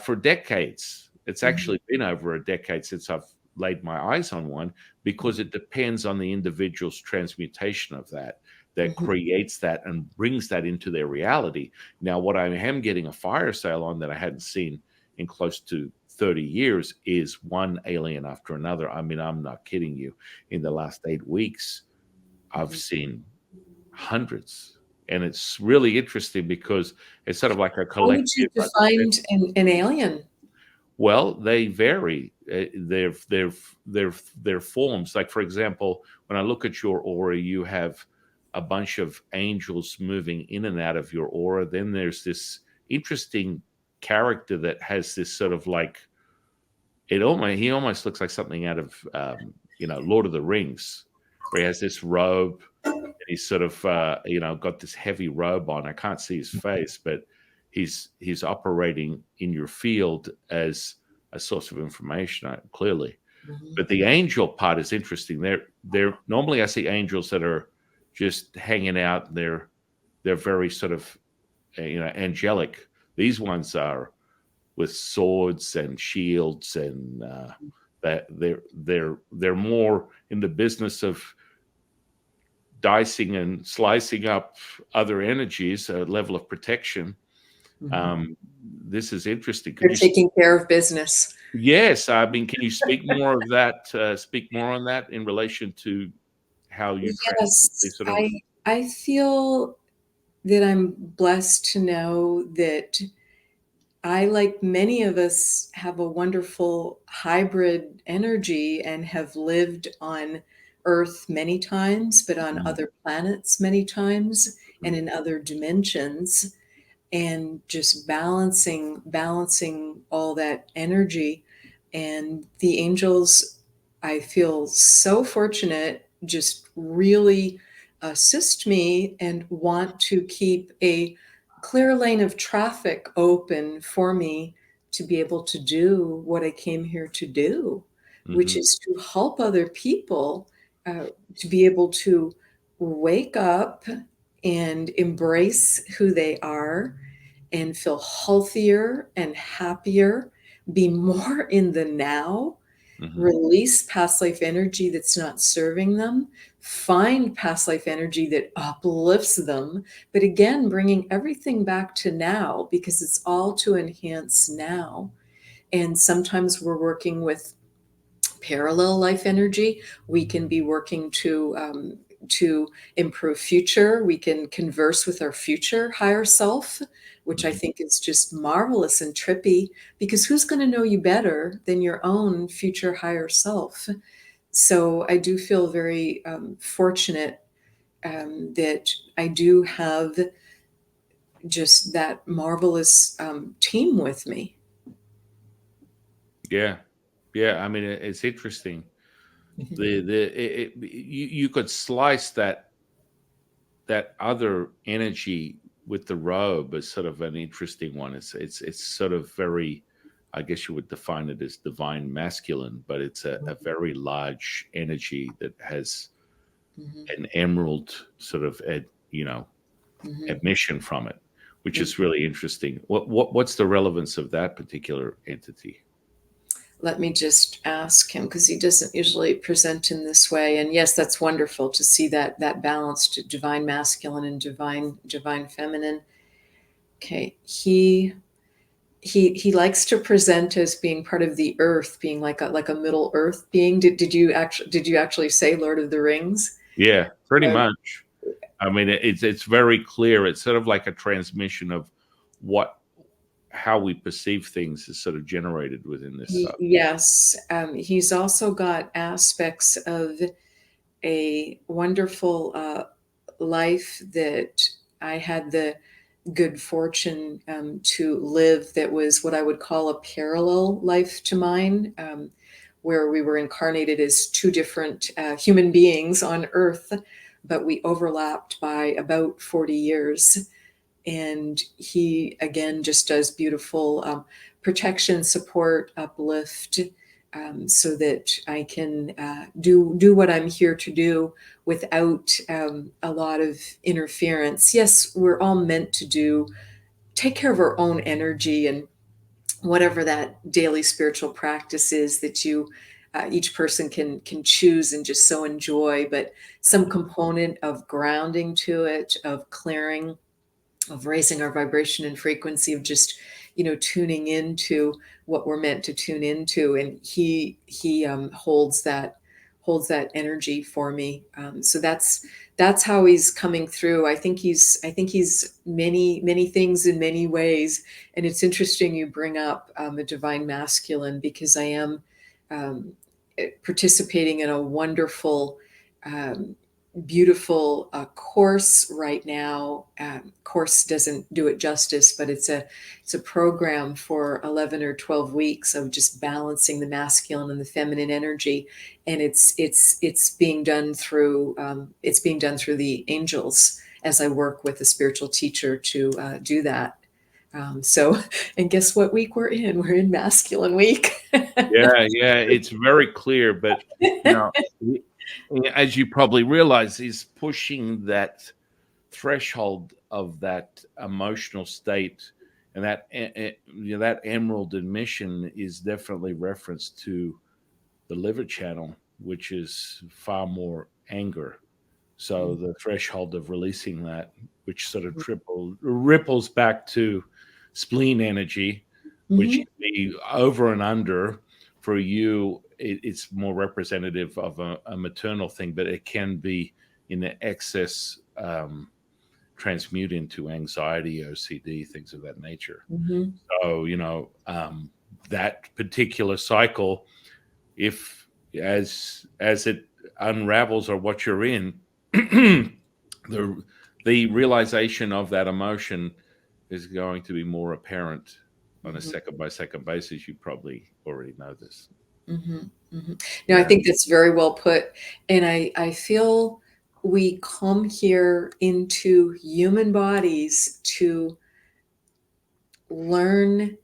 for decades. It's Mhm. actually been over a decade since I've laid my eyes on one, because it depends on the individual's transmutation of that Mhm. creates that and brings that into their reality. Now, what I am getting a fire sale on that I hadn't seen in close to 30 years is one alien after another. I mean, I'm not kidding you. In the last 8 weeks, I've Mhm. seen hundreds, and it's really interesting because it's sort of like a How would you collective define understanding. an alien? Well, they vary. Their forms. Like, for example, when I look at your aura, you have a bunch of angels moving in and out of your aura. Then there's this interesting character that has this sort of like, he almost looks like something out of Lord of the Rings, where he has this robe. He's sort of got this heavy robe on. I can't see his face, but he's operating in your field as a source of information, clearly. Mhm. But the angel part is interesting. They're normally, I see angels that are just hanging out. They're very sort of angelic. These ones are with swords and shields, and that they're more in the business of dicing and slicing up other energies, a level of protection. Mhm. Um, this is interesting. Could They're you? taking care of business. Yes, I mean, can you speak more of that? Speak more on that in relation to how you transmit these Yes, sort of. I feel that I'm blessed to know that I, like many of us, have a wonderful hybrid energy and have lived on Earth many times, but on Mhm, other planets many times and mhm, in other dimensions, and just balancing all that energy. And the angels, I feel so fortunate, just really assist me and want to keep a clear lane of traffic open for me to be able to do what I came here to do, which mhm, is to help other people uh, to be able to wake up and embrace who they are and feel healthier and happier, be more in the now, Hmm. release past life energy that's not serving them, find past life energy that uplifts them, but again, bringing everything back to now because it's all to enhance now. And sometimes we're working with parallel life energy. We can be working to improve future. We can converse with our future higher self, which I Hmm. think is just marvelous and trippy, because who's going to know you better than your own future higher self? So I do feel very fortunate that I do have just that marvelous team with me. Yeah, yeah. I mean, it's interesting. Mhm. You could slice that other energy with the robe as sort of an interesting one. It's sort of very, I guess you would define it as divine masculine, but it's a very large energy that has Mhm. an emerald sort of Mhm. emission from it, which Mhm. is really interesting. What's the relevance of that particular entity? Let me just ask him because he doesn't usually present in this way. And yes, that's wonderful to see that balanced divine masculine and divine feminine. Okay, he likes to present as being part of the earth, being like a middle earth being. Did you actually say Lord of the Rings? Yeah, pretty Uh, much. I mean, it's very clear. It's sort of like a transmission of what how we perceive things is sort of generated within this. yes, he's also got aspects of a wonderful life that I had the good fortune to live that was what I would call a parallel life to mine, where we were incarnated as two different human beings on Earth, but we overlapped by about 40 years. And he, again, just does beautiful protection, support, uplift. So that I can do what I'm here to do without a lot of interference. Yes, we're all meant to take care of our own energy and whatever that daily spiritual practice is that you each person can choose and just so enjoy, but some component of grounding to it, of clearing, of raising our vibration and frequency, of just tuning into what we're meant to tune into. And he holds that energy for me. So that's how he's coming through. I think he's many things in many ways. And it's interesting you bring up a divine masculine, because I am um, participating in a wonderful um, beautiful course right now. Course doesn't do it justice, but it's a program for 11 or 12 weeks of just balancing the masculine and the feminine energy, and it's being done through the angels as I work with a spiritual teacher to do that. So, and guess what week we're in? We're in masculine week. Yeah, yeah, it's very clear, but you know, he- as you probably realize, he's pushing that threshold of that emotional state, and that emerald emission is definitely reference to the liver channel, which is far more anger. So the threshold of releasing that, which sort of ripples back to spleen energy, which Mhm. can be over and under. For you, it's more representative of a maternal thing, but it can be in the excess, transmute into anxiety, OCD, things of that nature. Mhm. So, that particular cycle, if as it unravels or what you're in, the the realization of that emotion is going to be more apparent on a Mhm. second by second basis. You probably already know this. Mhm, mhm. No, I Yeah. think that's very well put, and I feel we come here into human bodies to learn.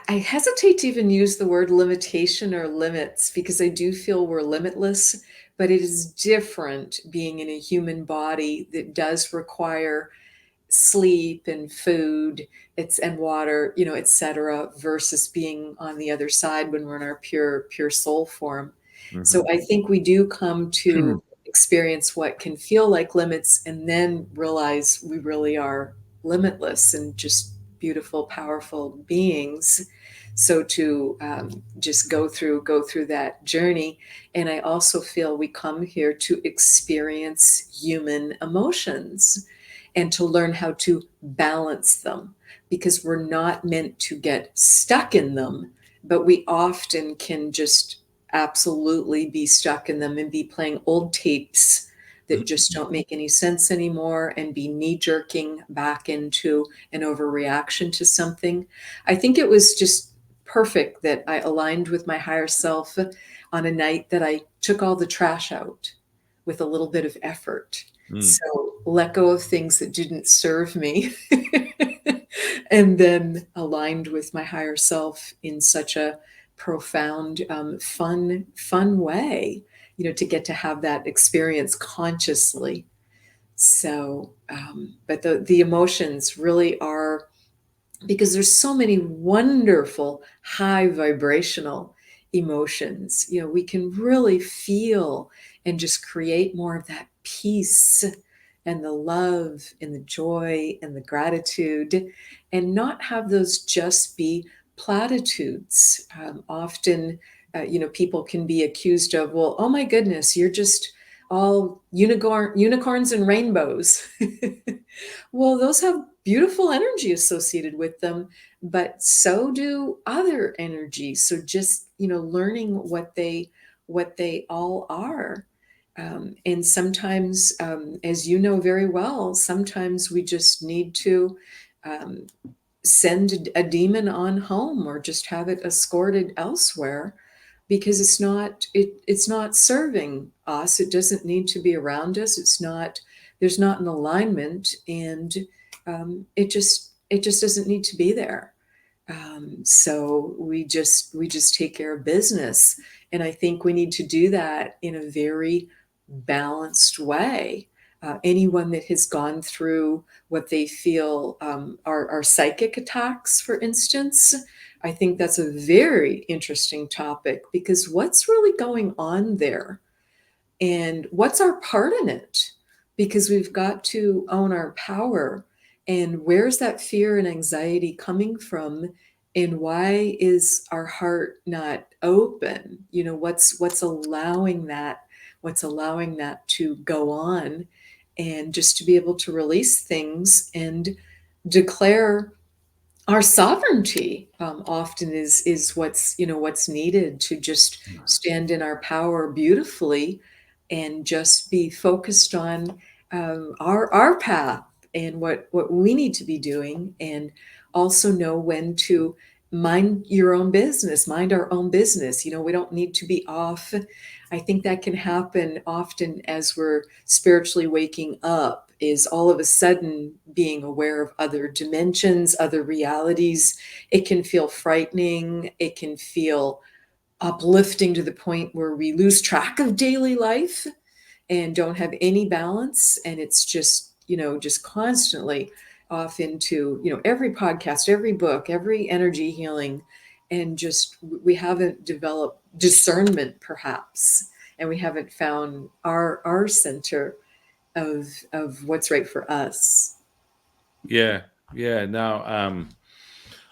I hesitate to even use the word limitation or limits, because I do feel we're limitless, but it is different being in a human body that does require sleep and food, and water, etc., versus being on the other side when we're in our pure soul form. So Mhm. I think we do come to experience what can feel like limits and then realize we really are limitless and just beautiful, powerful beings. So to just go through that journey. And I also feel we come here to experience human emotions and to learn how to balance them, because we're not meant to get stuck in them, but we often can just absolutely be stuck in them and be playing old tapes that just don't make any sense anymore and be knee jerking back into an overreaction to something. I think it was just perfect that I aligned with my higher self on a night that I took all the trash out with a little bit of effort. Mm. So let go of things that didn't serve me and then aligned with my higher self in such a profound, fun way, to get to have that experience consciously. So, but the emotions really are, because there's so many wonderful high vibrational emotions. We can really feel and just create more of that peace and the love and the joy and the gratitude, and not have those just be platitudes. Often, people can be accused of, well, oh my goodness, you're just all unicorns and rainbows. Well, those have beautiful energy associated with them, but so do other energies. So just, learning what they all are. And sometimes, as you know very well, sometimes we just need to um, send a demon on home or just have it escorted elsewhere, because it's not serving us. It doesn't need to be around us. There's not an alignment, and it just doesn't need to be there. So we just take care of business, and I think we need to do that in a very balanced way. Anyone that has gone through what they feel are psychic attacks, for instance, I think that's a very interesting topic, because what's really going on there? And what's our part in it? Because we've got to own our power. And where's that fear and anxiety coming from? And why is our heart not open? What's allowing that? What's allowing that to go on? And just to be able to release things and declare our sovereignty, often is what's needed to just stand in our power beautifully, and just be focused on our path and what we need to be doing, and also know when to mind our own business. We don't need to be off. I think that can happen often as we're spiritually waking up, is all of a sudden being aware of other dimensions, other realities. It can feel frightening. It can feel uplifting to the point where we lose track of daily life and don't have any balance. And it's just constantly off into, every podcast, every book, every energy healing. And just, we haven't developed discernment, perhaps, and we haven't found our center of what's right for us. Yeah, yeah. Now,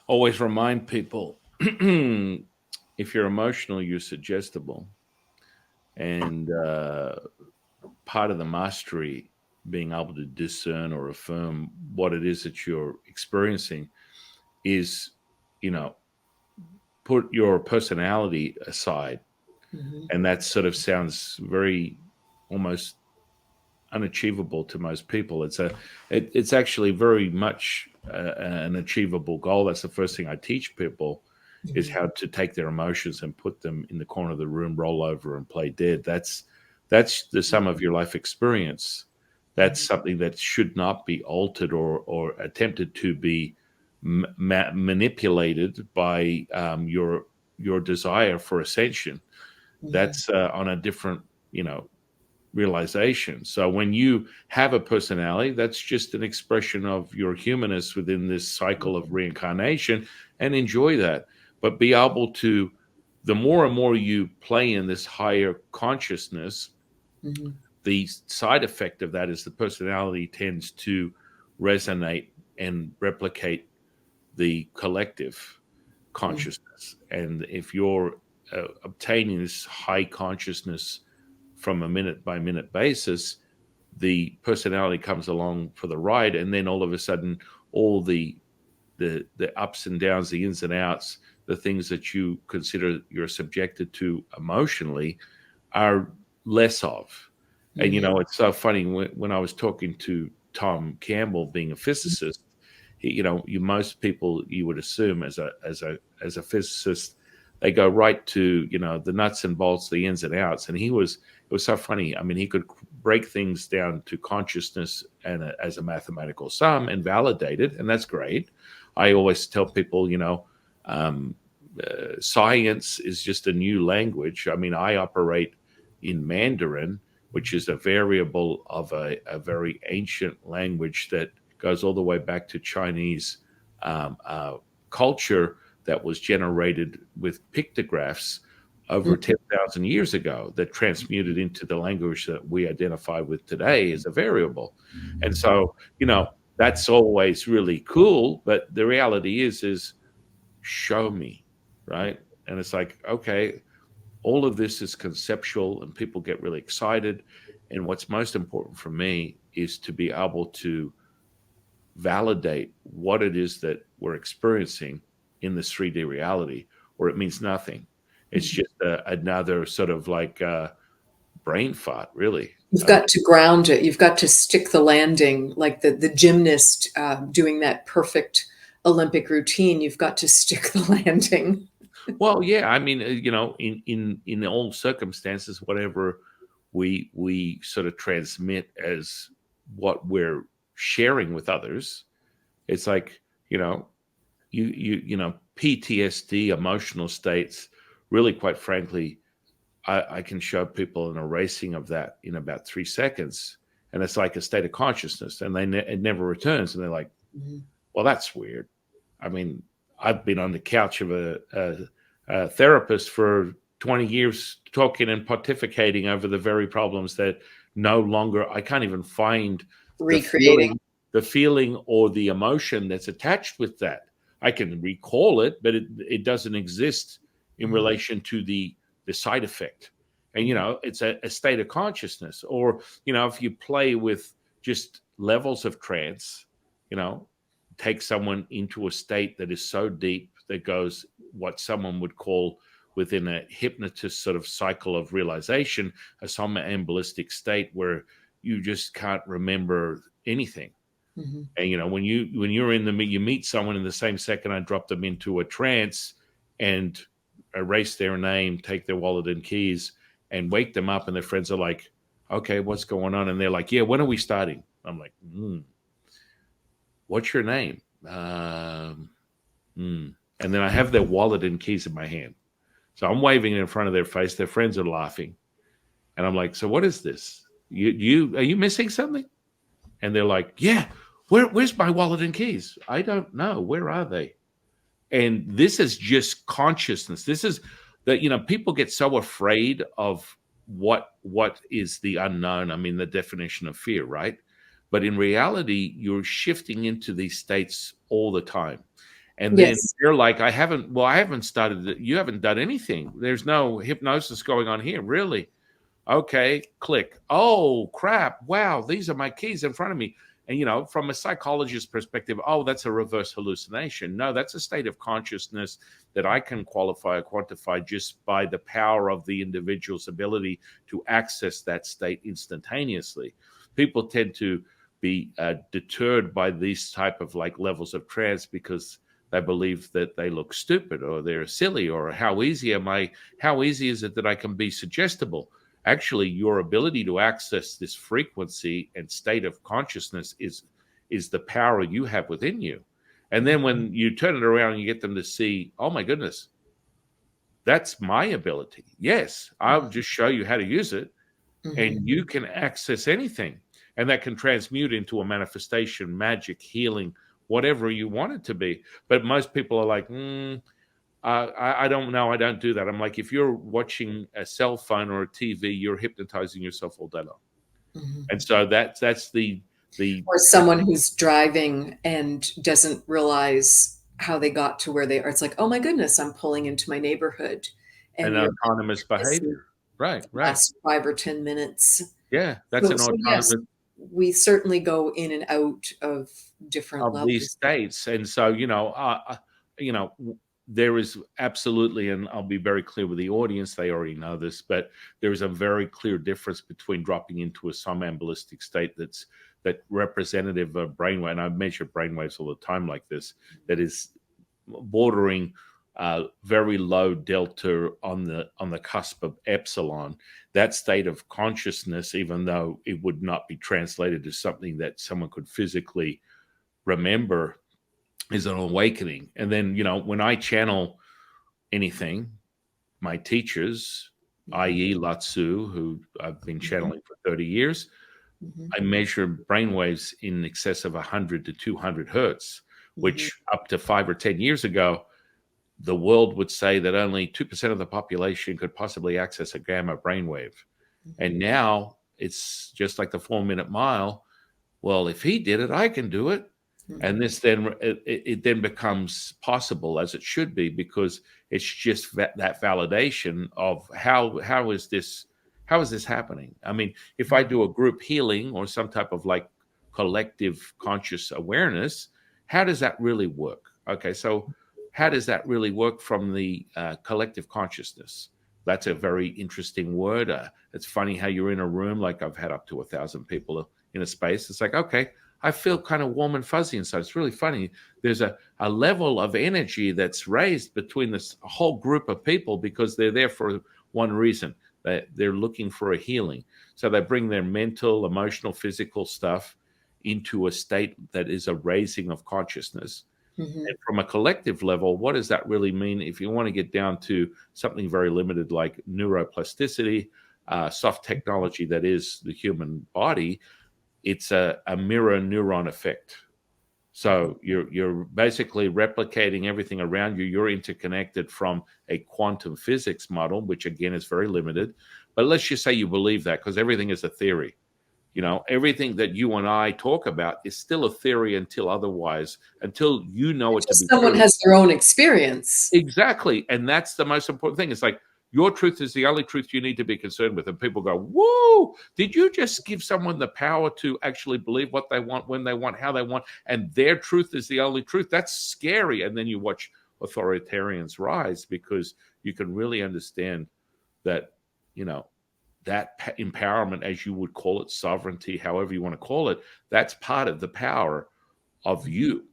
always remind people if you're emotional, you're suggestible, and part of the mastery being able to discern or affirm what it is that you're experiencing is, you know, put your personality aside, Mhm. and that sort of sounds very almost unachievable to most people. It's actually very much an achievable goal. That's the first thing I teach people, is Mhm. how to take their emotions and put them in the corner of the room, roll over and play dead. That's the sum of your life experience. That's Mhm. something that should not be altered or attempted to be manipulated by your desire for ascension. Mhm. That's on a different, you know, realization. So when you have a personality, that's just an expression of your humanness within this cycle of reincarnation, and enjoy that. But be able to, the more and more you play in this higher consciousness, Mhm. the side effect of that is the personality tends to resonate and replicate the collective Mhm. consciousness. And if you're obtaining this high consciousness from a minute by minute basis, the personality comes along for the ride, and then all of a sudden, all the ups and downs, the ins and outs, the things that you consider you're subjected to emotionally are less of. And Mhm. it's so funny when I was talking to Tom Campbell, being a physicist. Most people you would assume as a physicist, they go right to the nuts and bolts, the ins and outs. And it was so funny. I mean, he could break things down to consciousness and as a mathematical sum and validate it, and that's great. I always tell people, um, science is just a new language. I mean, I operate in Mandarin, which is a variable of a very ancient language that goes all the way back to Chinese culture that was generated with pictographs over Mhm. 10,000 years ago, that transmuted into the language that we identify with today as a variable. And so, that's always really cool. But the reality is show me, right? And it's like, okay, all of this is conceptual and people get really excited. And what's most important for me is to be able to validate what it is that we're experiencing in this 3D reality, or it means nothing. It's Mhm. just another sort of like brain fart, really. You've got to ground it. You've got to stick the landing, like the gymnast doing that perfect Olympic routine. You've got to stick the landing. Well, yeah, I mean, in all circumstances, whatever we sort of transmit as what we're sharing with others, it's like, PTSD, emotional states, really, quite frankly, I can show people an erasing of that in about 3 seconds, and it's like a state of consciousness, and it never returns, and they're like, Mhm. well, that's weird. I mean, I've been on the couch of a therapist for 20 years talking and pontificating over the very problems that no longer, I can't even find the Recreating. feeling, the feeling or the emotion that's attached with that. I can recall it, but it doesn't exist in Mhm. relation to the side effect. And, Mhm. it's a state of consciousness. Or, if you play with just levels of trance, you know, take someone into a state that is so deep that goes what someone would call, within a hypnotist sort of cycle of realization, a somnambulistic state where you just can't remember anything. Mhm. And when you're you meet someone in the same second, I drop them into a trance and erase their name, take their wallet and keys, and wake them up, and their friends are like, okay, what's going on? And they're like, yeah, when are we starting? I'm like, what's your name? Hmm. And then I have their wallet and keys in my hand. So I'm waving in front of their face. Their friends are laughing. And I'm like, so what is this? Are you missing something? And they're like, yeah, where's my wallet and keys? I don't know. Where are they? And this is just consciousness. This is that, people get so afraid of what is the unknown. I mean, the definition of fear, right? But in reality, you're shifting into these states all the time. And then Yes. you're like, I haven't started it. You haven't done anything. There's no hypnosis going on here, really. Okay, click. Oh, crap. Wow, these are my keys in front of me. And, from a psychologist's perspective, oh, that's a reverse hallucination. No, that's a state of consciousness that I can qualify or quantify just by the power of the individual's ability to access that state instantaneously. People tend to be deterred by these type of like levels of trance because they believe that they look stupid or they're silly, or how easy is it that I can be suggestible? Actually, your ability to access this frequency and state of consciousness is the power you have within you. And then when you turn it around and you get them to see, oh my goodness, that's my ability. Yes, I'll just show you how to use it. Mhm. and you can access anything, and that can transmute into a manifestation, magic, healing, whatever you want it to be. But most people are like, I don't know, I don't do that. I'm like, if you're watching a cell phone or a TV, you're hypnotizing yourself all day long. Mhm. And so that's the Or someone who's driving and doesn't realize how they got to where they are. It's like, "Oh my goodness, I'm pulling into my neighborhood," an and you're autonomous missing behavior. Right, the right. last 5 or 10 minutes. Yeah, that's So an yes, autonomous we certainly go in and out of different of these levels. states. And so, you know, there is absolutely, and I'll be very clear with the audience, they already know this, but there is a very clear difference between dropping into a somnambulistic state that representative of brainwave, and I measure brainwaves all the time like this, that is bordering very low delta on the cusp of epsilon. That state of consciousness, even though it would not be translated to something that someone could physically remember, is an awakening. And then, when I channel anything, my teachers, Mhm, i.e., Latsu, who I've been mhm, channeling for 30 years, mhm, I measure brainwaves in excess of 100 to 200 hertz, mhm, which up to 5 or 10 years ago, the world would say that only 2% of the population could possibly access a gamma brainwave. mhm, And now it's just like the 4 minute mile. Well, if he did it, I can do it. And mhm. this then it then becomes possible, as it should be, because it's just that validation of how is this happening. I mean, if I do a group healing or some type of like collective conscious awareness, how does that really work? Okay, so how does that really work from the collective consciousness? That's a very interesting word. It's funny how you're in a room, like I've had up to 1,000 people in a space. It's like, okay, I feel kind of warm and fuzzy inside. It's really funny. There's a level of energy that's raised between this whole group of people because they're there for one reason. They're looking for a healing. So they bring their mental, emotional, physical stuff into a state that is a raising of consciousness. Mhm. And from a collective level, what does that really mean? If you want to get down to something very limited like neuroplasticity, soft technology that is the human body, it's a mirror neuron effect. Mhm. So you're basically replicating everything around you. You're interconnected from a quantum physics model, which again is very limited. But let's just say you believe that, because everything is a theory. Everything that you and I talk about is still a theory until otherwise, until you know it to Until be someone true. has their own experience. Exactly. And that's the most important thing. It's like your truth is the only truth you need to be concerned with. And people go, whoa, did you just give someone the power to actually believe what they want, when they want, how they want, and their truth is the only truth? That's scary. And then you watch authoritarians rise, because you can really understand that, you know, that empowerment, as you would call it, sovereignty, however you want to call it, that's part of the power of Mhm, you,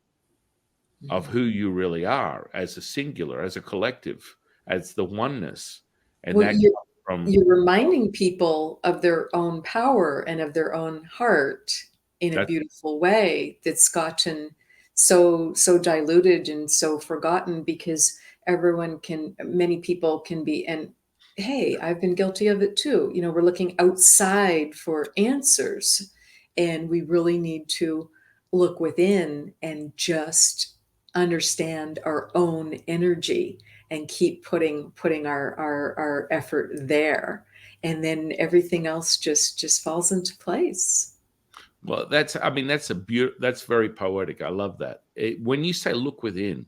of mhm. who you really are as a singular, as a collective, as the oneness. And Well, that you're comes from you're reminding people of their own power and of their own heart in a that. beautiful way that's gotten so diluted and so forgotten because many people can be, and hey, I've been guilty of it too. We're looking outside for answers, and we really need to look within and just understand our own energy and keep putting our effort there, and then everything else just falls into place. Well, I mean, that's very poetic. I love that. When you say look within,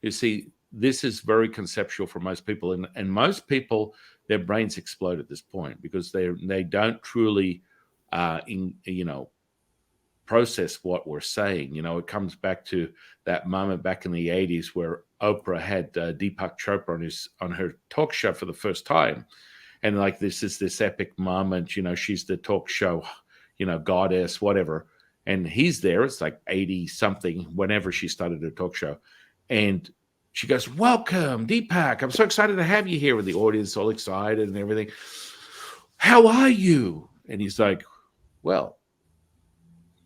you see, this is very conceptual for most people. And most people, their brains explode at this point, because they don't truly, process what we're saying. It comes back to that moment back in the 80s where Oprah had Deepak Chopra on her talk show for the first time. And like, this is this epic moment, she's the talk show, goddess, whatever. And he's there. It's like 80 something whenever she started her talk show. And she goes, "Welcome, Deepak. I'm so excited to have you here," with the audience all excited and everything. "How are you?" And he's like, "Well,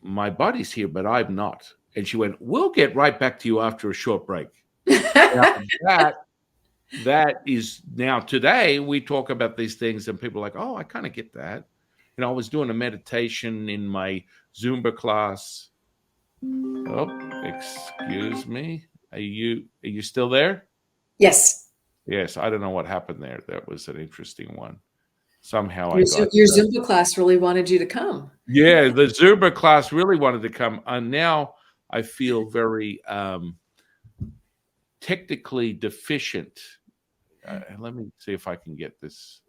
my body's here, but I'm not." And she went, "We'll get right back to you after a short break." Now, that is, now today we talk about these things and people are like, "Oh, I kind of get that." I was doing a meditation in my Zumba class. Oh, excuse me. Are you still there? Yes. Yes, I don't know what happened there. That was an interesting one. Somehow I Your, got Your Zumba class really wanted you to come. yeah, the Zumba class really wanted to come, and now I feel very technically deficient. Let me see if I can get this.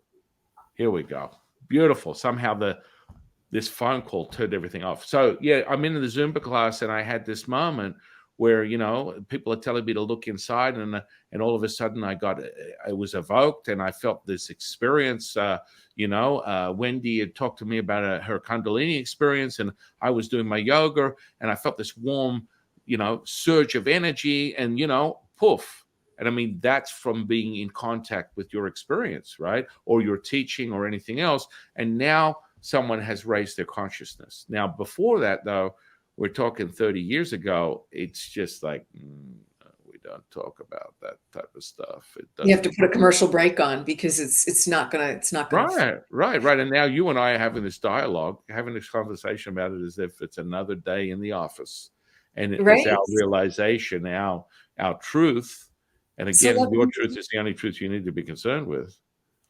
Here we go. Beautiful. Somehow this phone call turned everything off. So yeah, I'm in the Zumba class, and I had this moment where people are telling me to look inside, and all of a sudden I was evoked, and I felt this experience. Wendy had talked to me about her Kundalini experience, and I was doing my yoga, and I felt this warm, surge of energy, and poof. And I mean, that's from being in contact with your experience, right? Or your teaching or anything else. And now someone has raised their consciousness. Now, before that, though, we're talking 30 years ago, it's just like, we don't talk about that type of stuff. It You have to doesn't. put a commercial break on because it's not gonna. Right. And now you and I are having this dialogue, having this conversation about it as if it's another day in the office. And it's Right. our realization, our truth. And So again, your truth is the only truth you need to be concerned with.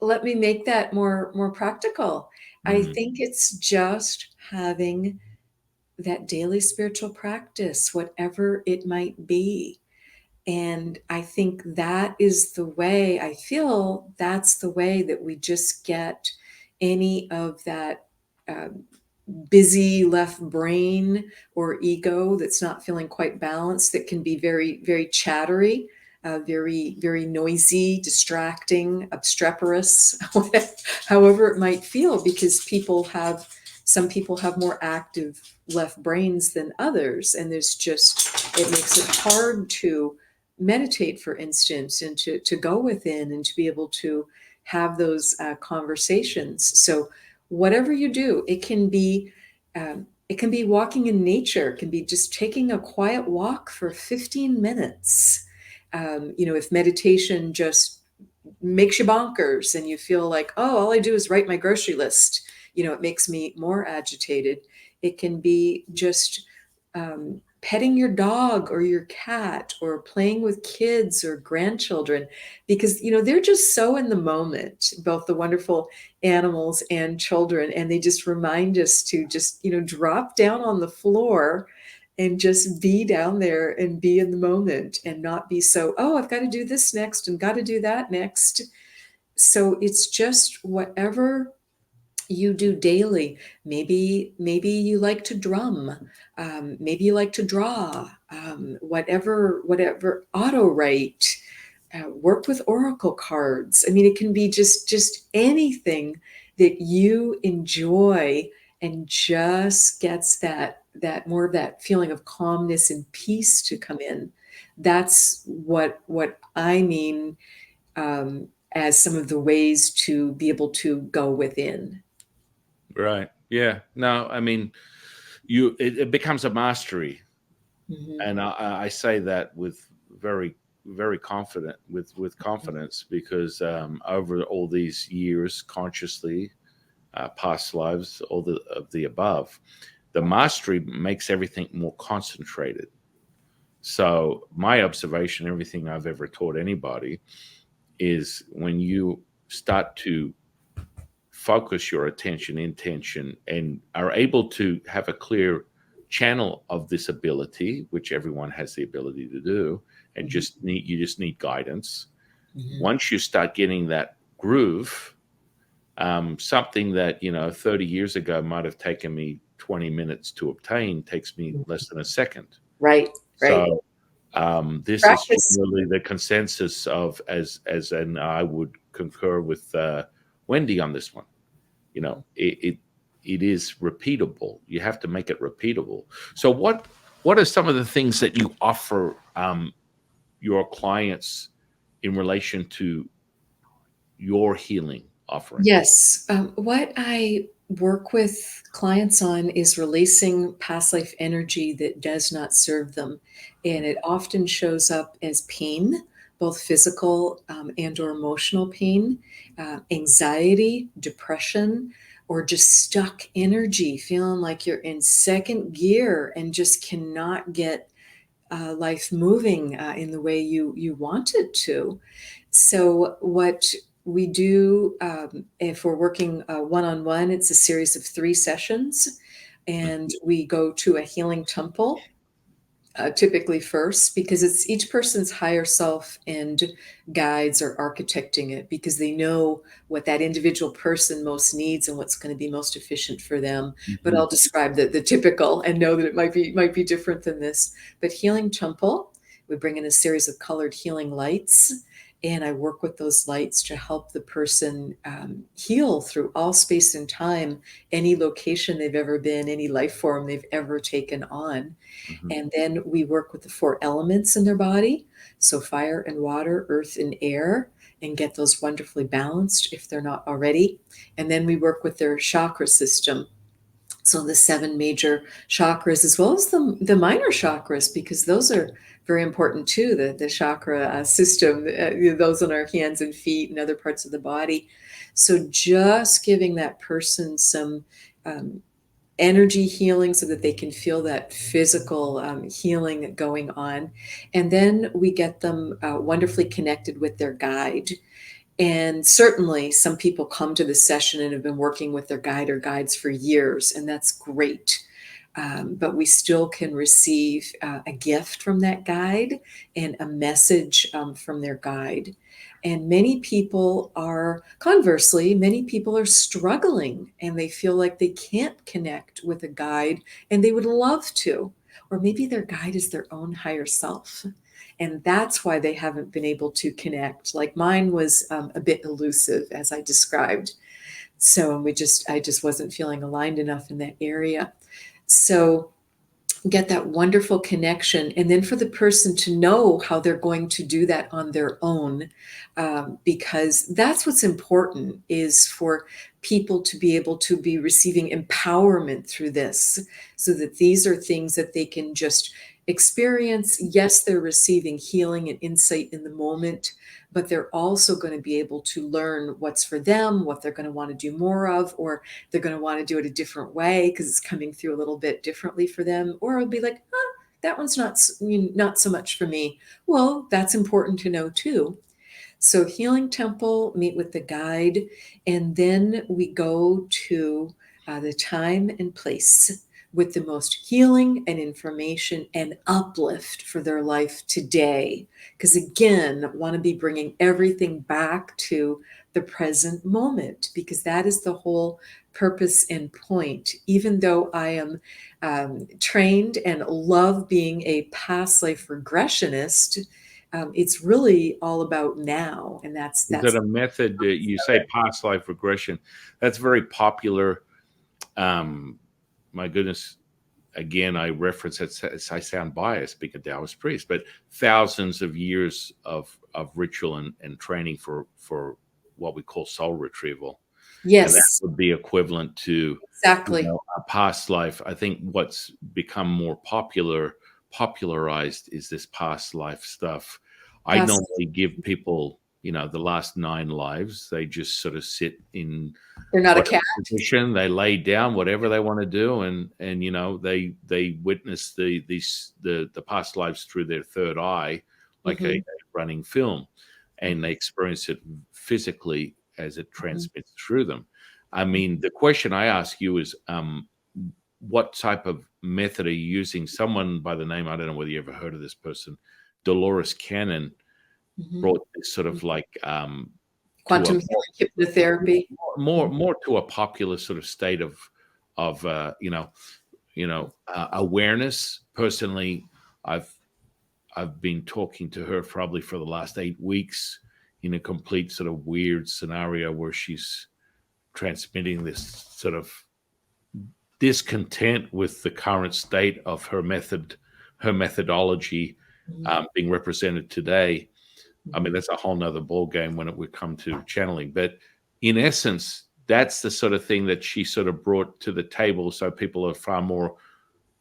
let me make that more practical. I Mm, think it's just having that daily spiritual practice, whatever it might be. And I think that is the way, I feel that's the way that we just get any of that uh, busy left brain or ego that's not feeling quite balanced, that can be very, very chattery, very, very noisy, distracting, obstreperous, however it might feel, because some people have more active left brains than others. And it makes it hard to meditate, for instance, and to go within and to be able to have those conversations. So whatever you do, it can be walking in nature, it can be just taking a quiet walk for 15 minutes. If meditation just makes you bonkers and you feel like, oh, all I do is write my grocery list, it makes me more agitated. It can be just petting your dog or your cat or playing with kids or grandchildren, because they're just so in the moment, both the wonderful animals and children, and they just remind us to just drop down on the floor and just be down there and be in the moment and not be so, oh, I've got to do this next and got to do that next. So it's just whatever you do daily. Maybe you like to drum, maybe you like to draw, whatever, auto write, work with oracle cards. I mean, it can be just anything that you enjoy and just gets that more of that feeling of calmness and peace to come in. That's what I mean, as some of the ways to be able to go within. right. Yeah. No, I mean, it becomes a mastery. Mhm. And I say that with very, very with confidence, because over all these years, consciously, past lives, all of the above, the mastery makes everything more concentrated. So my observation, everything I've ever taught anybody, is when you start to focus your attention, intention, and are able to have a clear channel of this ability, which everyone has the ability to do, and Mhm. you just need guidance. Mhm. Once you start getting that groove, something that 30 years ago might have taken me 20 minutes to obtain takes me less than a second. Right, right. So this is Practice. generally the consensus of, and I would concur with Wendy on this one. It is repeatable. You have to make it repeatable. So what are some of the things that you offer your clients in relation to your healing offering? Yes. What I work with clients on is releasing past life energy that does not serve them. And it often shows up as pain, both physical and or emotional pain, anxiety, depression, or just stuck energy, feeling like you're in second gear and just cannot get life moving in the way you want it to. So what we do, if we're working one-on-one, it's a series of 3 sessions, and we go to a healing temple typically first, because it's each person's higher self and guides are architecting it because they know what that individual person most needs and what's going to be most efficient for them. But Mhm. I'll describe the typical and know that it might be different than this. But healing temple, we bring in a series of colored healing lights, and I work with those lights to help the person heal through all space and time, any location they've ever been, any life form they've ever taken on. Mhm. And then we work with the 4 elements in their body. So fire and water, earth and air, and get those wonderfully balanced if they're not already. And then we work with their chakra system. So the 7 major chakras, as well as the minor chakras, because those are very important too. The chakra system, those on our hands and feet and other parts of the body. So just giving that person some um, energy healing so that they can feel that physical healing going on. And then we get them wonderfully connected with their guide. And certainly, some people come to the session and have been working with their guide or guides for years, and that's great. But we still can receive a gift from that guide and a message from their guide. And many people are, conversely, many people are struggling and they feel like they can't connect with a guide and they would love to. Or maybe their guide is their own higher self. And that's why they haven't been able to connect. Like mine was a bit elusive, as I described. So I just wasn't feeling aligned enough in that area. So get that wonderful connection, and then for the person to know how they're going to do that on their own, because that's what's important, is for people to be able to be receiving empowerment through this, so that these are things that they can just experience. Yes, they're receiving healing and insight in the moment, but they're also going to be able to learn what's for them, what they're going to want to do more of, or they're going to want to do it a different way because it's coming through a little bit differently for them. Or it'll be like, that one's not so much for me. Well, that's important to know too. So healing temple, meet with the guide, and then we go to the time and place with the most healing and information and uplift for their life today. Because again, want to be bringing everything back to the present moment, because that is the whole purpose and point. Even though I am trained and love being a past life regressionist, it's really all about now, and that's Is that that's a method that you say past life regression? That's very popular. Um, my goodness, again, I reference it. I sound biased being a Taoist priest, but thousands of years of ritual and training for what we call soul retrieval, and that yes, would be equivalent to, exactly. a past life. I think what's become more popularized is this past life stuff. I Past, normally give people, the last 9 lives. They just sort of sit in they're not a whatever cat. position, they lay down whatever they want to do, and they witness the past lives through their third eye, like a Hmm. running film, and they experience it physically as it Hmm. transmits through them. I mean, the question I ask you is, what type of method are you using? Someone by the name, I don't know whether you ever heard of this person, Dolores Cannon, Hmm. brought this sort of like, to a Quantum healing hypnotherapy. more to a popular sort of state of awareness. Personally, I've I've been talking to her probably for the last 8 weeks in a complete sort of weird scenario where she's transmitting this sort of discontent with the current state of her methodology, Mhm. being represented today. I mean, Mhm. that's a whole nother ball game when it would come to channeling. But in essence, that's the sort of thing that she sort of brought to the table. So people are far more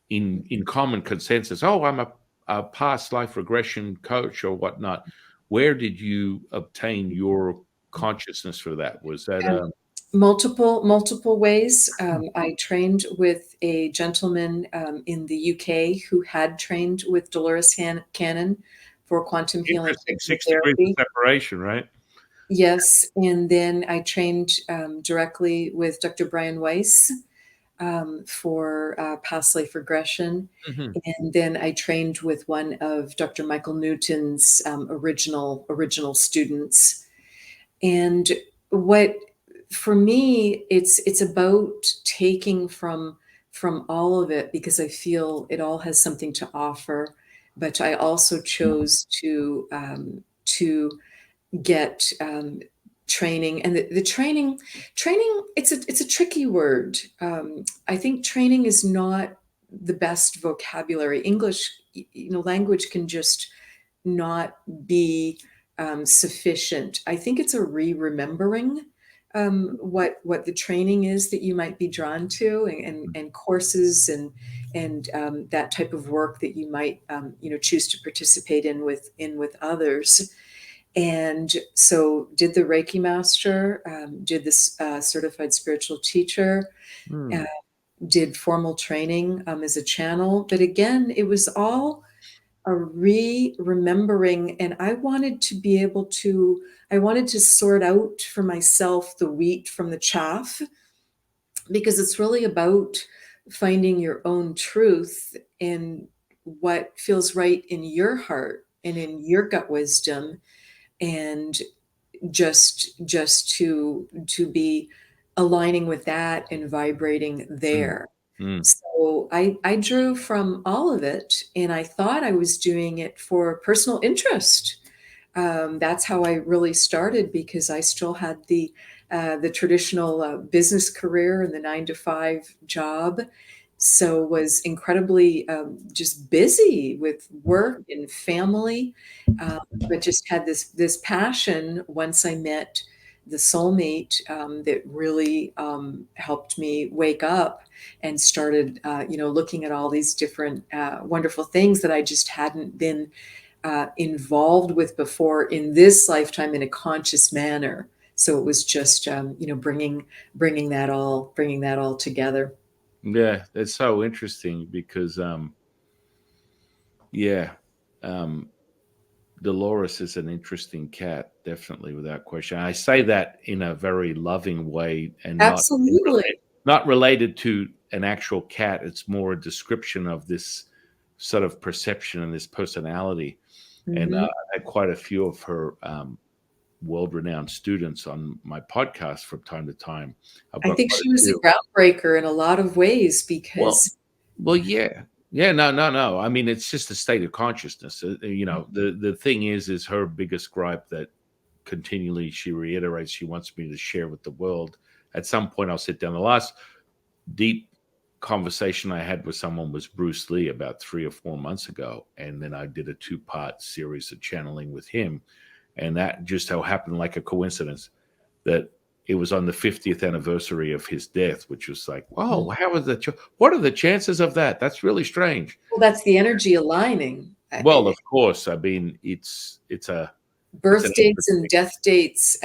in common consensus. Oh, I'm a past life regression coach or whatnot. Where did you obtain your consciousness for that? Was that And multiple ways. I trained with a gentleman in the UK who had trained with Dolores Cannon for quantum healing Interesting. 6 degrees of therapy. separation, right? Yes, and then I trained directly with Dr. Brian Weiss for past life regression. Hmm. And then I trained with one of Dr. Michael Newton's original students. And what for me, it's about taking from all of it because I feel it all has something to offer. But I also chose to get training, and the training, it's a tricky word. I think training is not the best vocabulary. English, language can just not be sufficient. I think it's a remembering what the training is that you might be drawn to, and courses and that type of work that you might choose to participate in with others. And so did the Reiki master, did this certified spiritual teacher, uh, Mm. did formal training as a channel. But again, it was all a remembering. And I wanted to sort out for myself the wheat from the chaff, because it's really about finding your own truth and what feels right in your heart and in your gut wisdom, and just to be aligning with that and vibrating Mm. there. Mm. So I drew from all of it, and I thought I was doing it for personal interest. That's how I really started, because I still had the traditional business career and the 9 to 5 job. So was incredibly just busy with work and family, but just had this passion once I met the soulmate that really helped me wake up and started, looking at all these different wonderful things that I just hadn't been involved with before in this lifetime in a conscious manner. So it was just, bringing that all together. Yeah, it's so interesting because, yeah, um, Dolores is an interesting cat, definitely, without question. I say that in a very loving way and Absolutely. not related to an actual cat. It's more a description of this sort of perception and this personality. And Mhm. I had quite a few of her world-renowned students on my podcast from time to time. I've I got think quite she a was a few. groundbreaker in a lot of ways Well, because yeah. Yeah, no, no, no. I mean, it's just a state of consciousness. The thing is her biggest gripe that continually she reiterates she wants me to share with the world. At some point, I'll sit down. The last deep conversation I had with someone was Bruce Lee about 3 or 4 months ago, and then I did a 2-part series of channeling with him, and that just so happened like a coincidence that it was on the 50th anniversary of his death, which was like, Mm. whoa, how is that? What are the chances of that? That's really strange. Well, that's the energy aligning. Well, of course, I mean it's an Birth dates and interesting. death dates,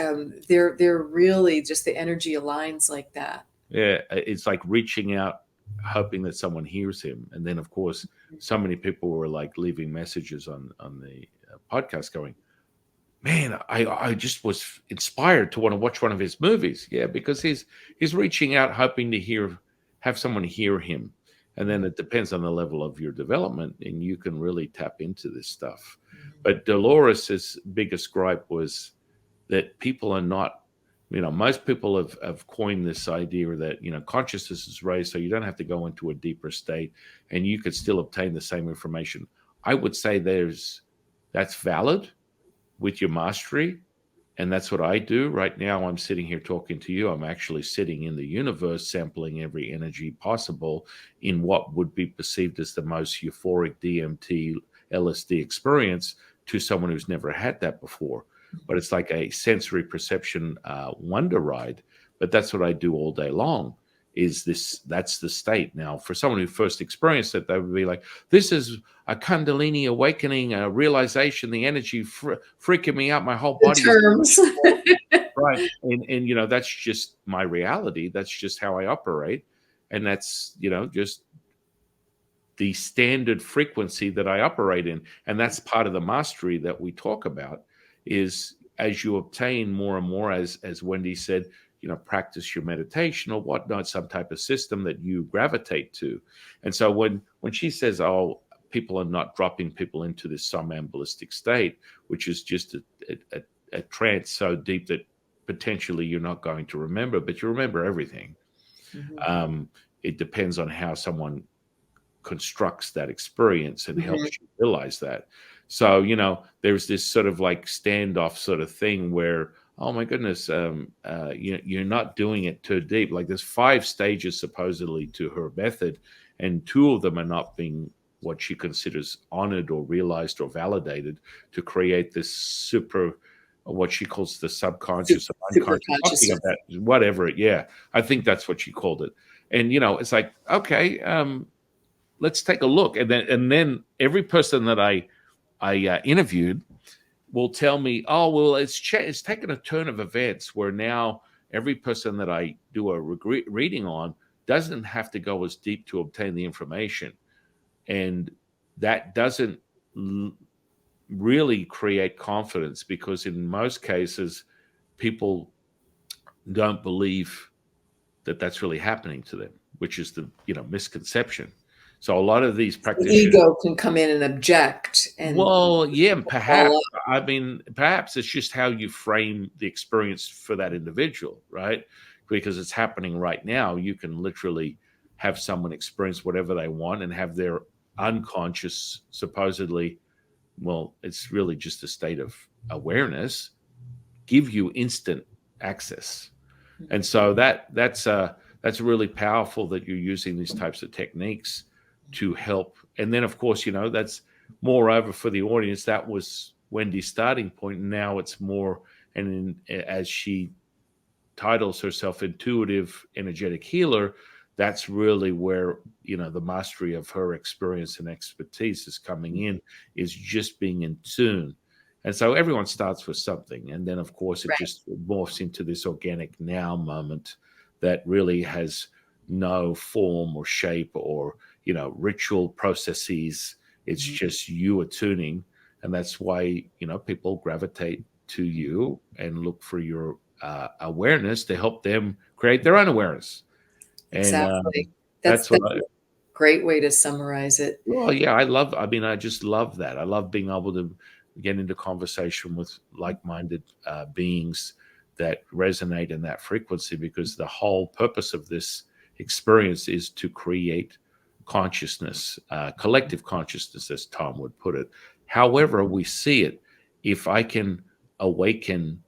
they're really just the energy aligns like that. Yeah, it's like reaching out, hoping that someone hears him, and then of course, so many people were like leaving messages on the podcast, going, "Man, I just was inspired to want to watch one of his movies." Yeah, because he's reaching out, hoping to have someone hear him, and then it depends on the level of your development, and you can really tap into this stuff. But Dolores's biggest gripe was that people are not, most people have coined this idea that, consciousness is raised so you don't have to go into a deeper state and you could still obtain the same information. I would say that's valid with your mastery. And that's what I do right now. I'm sitting here talking to you. I'm actually sitting in the universe, sampling every energy possible in what would be perceived as the most euphoric DMT, LSD experience to someone who's never had that before. But it's like a sensory perception wonder ride. But that's what I do all day long. That's the state. Now, for someone who first experienced it, they would be like, this is a Kundalini awakening, a realization, the energy freaking me out. My whole The body is terms. Right. And that's just my reality. That's just how I operate. And that's, just the standard frequency that I operate in. And that's part of the mastery that we talk about is as you obtain more and more, as Wendy said, practice your meditation or whatnot, some type of system that you gravitate to. And so when she says, oh, people are not dropping people into this somnambulistic state, which is just a trance so deep that potentially you're not going to remember, but you remember everything. Mhm. It depends on how someone constructs that experience and Mhm. helps you realize that. So, there's this sort of like standoff sort of thing where, oh my goodness, you're not doing it too deep. Like there's 5 stages supposedly to her method, and 2 of them are not being what she considers honored or realized or validated to create this what she calls the subconscious or Super unconscious, something of consciousness. that, whatever. Yeah, I think that's what she called it. And it's like, okay, let's take a look. And then every person that I interviewed will tell me, oh well, it's taken a turn of events where now every person that I do a reading on doesn't have to go as deep to obtain the information, and that doesn't really create confidence because in most cases people don't believe that that's really happening to them, which is the misconception. So a lot of these The practitioners, ego can come in and object and well, yeah, all perhaps. up. I mean, perhaps it's just how you frame the experience for that individual, right? Because it's happening right now. You can literally have someone experience whatever they want and have their unconscious, supposedly, well, it's really just a state of awareness, give you instant access. And so that's really powerful that you're using these types of techniques to help. And then of course, that's moreover for the audience, that was Wendy's starting point. And now it's more, and as she titles herself intuitive energetic healer, that's really where the mastery of her experience and expertise is coming in, is just being in tune. And so everyone starts with something, and then of course it Right. just morphs into this organic now moment that really has no form or shape or ritual processes. It's Mhm. just you attuning, and that's why people gravitate to you and look for your awareness to help them create their own awareness. And Exactly. that's what That's a great way to summarize it. well, yeah, I mean, I just love that. I love being able to get into conversation with like-minded beings that resonate in that frequency, because the whole purpose of this experience is to create consciousness, collective consciousness, as Tom would put it. However we see it, if I can awaken,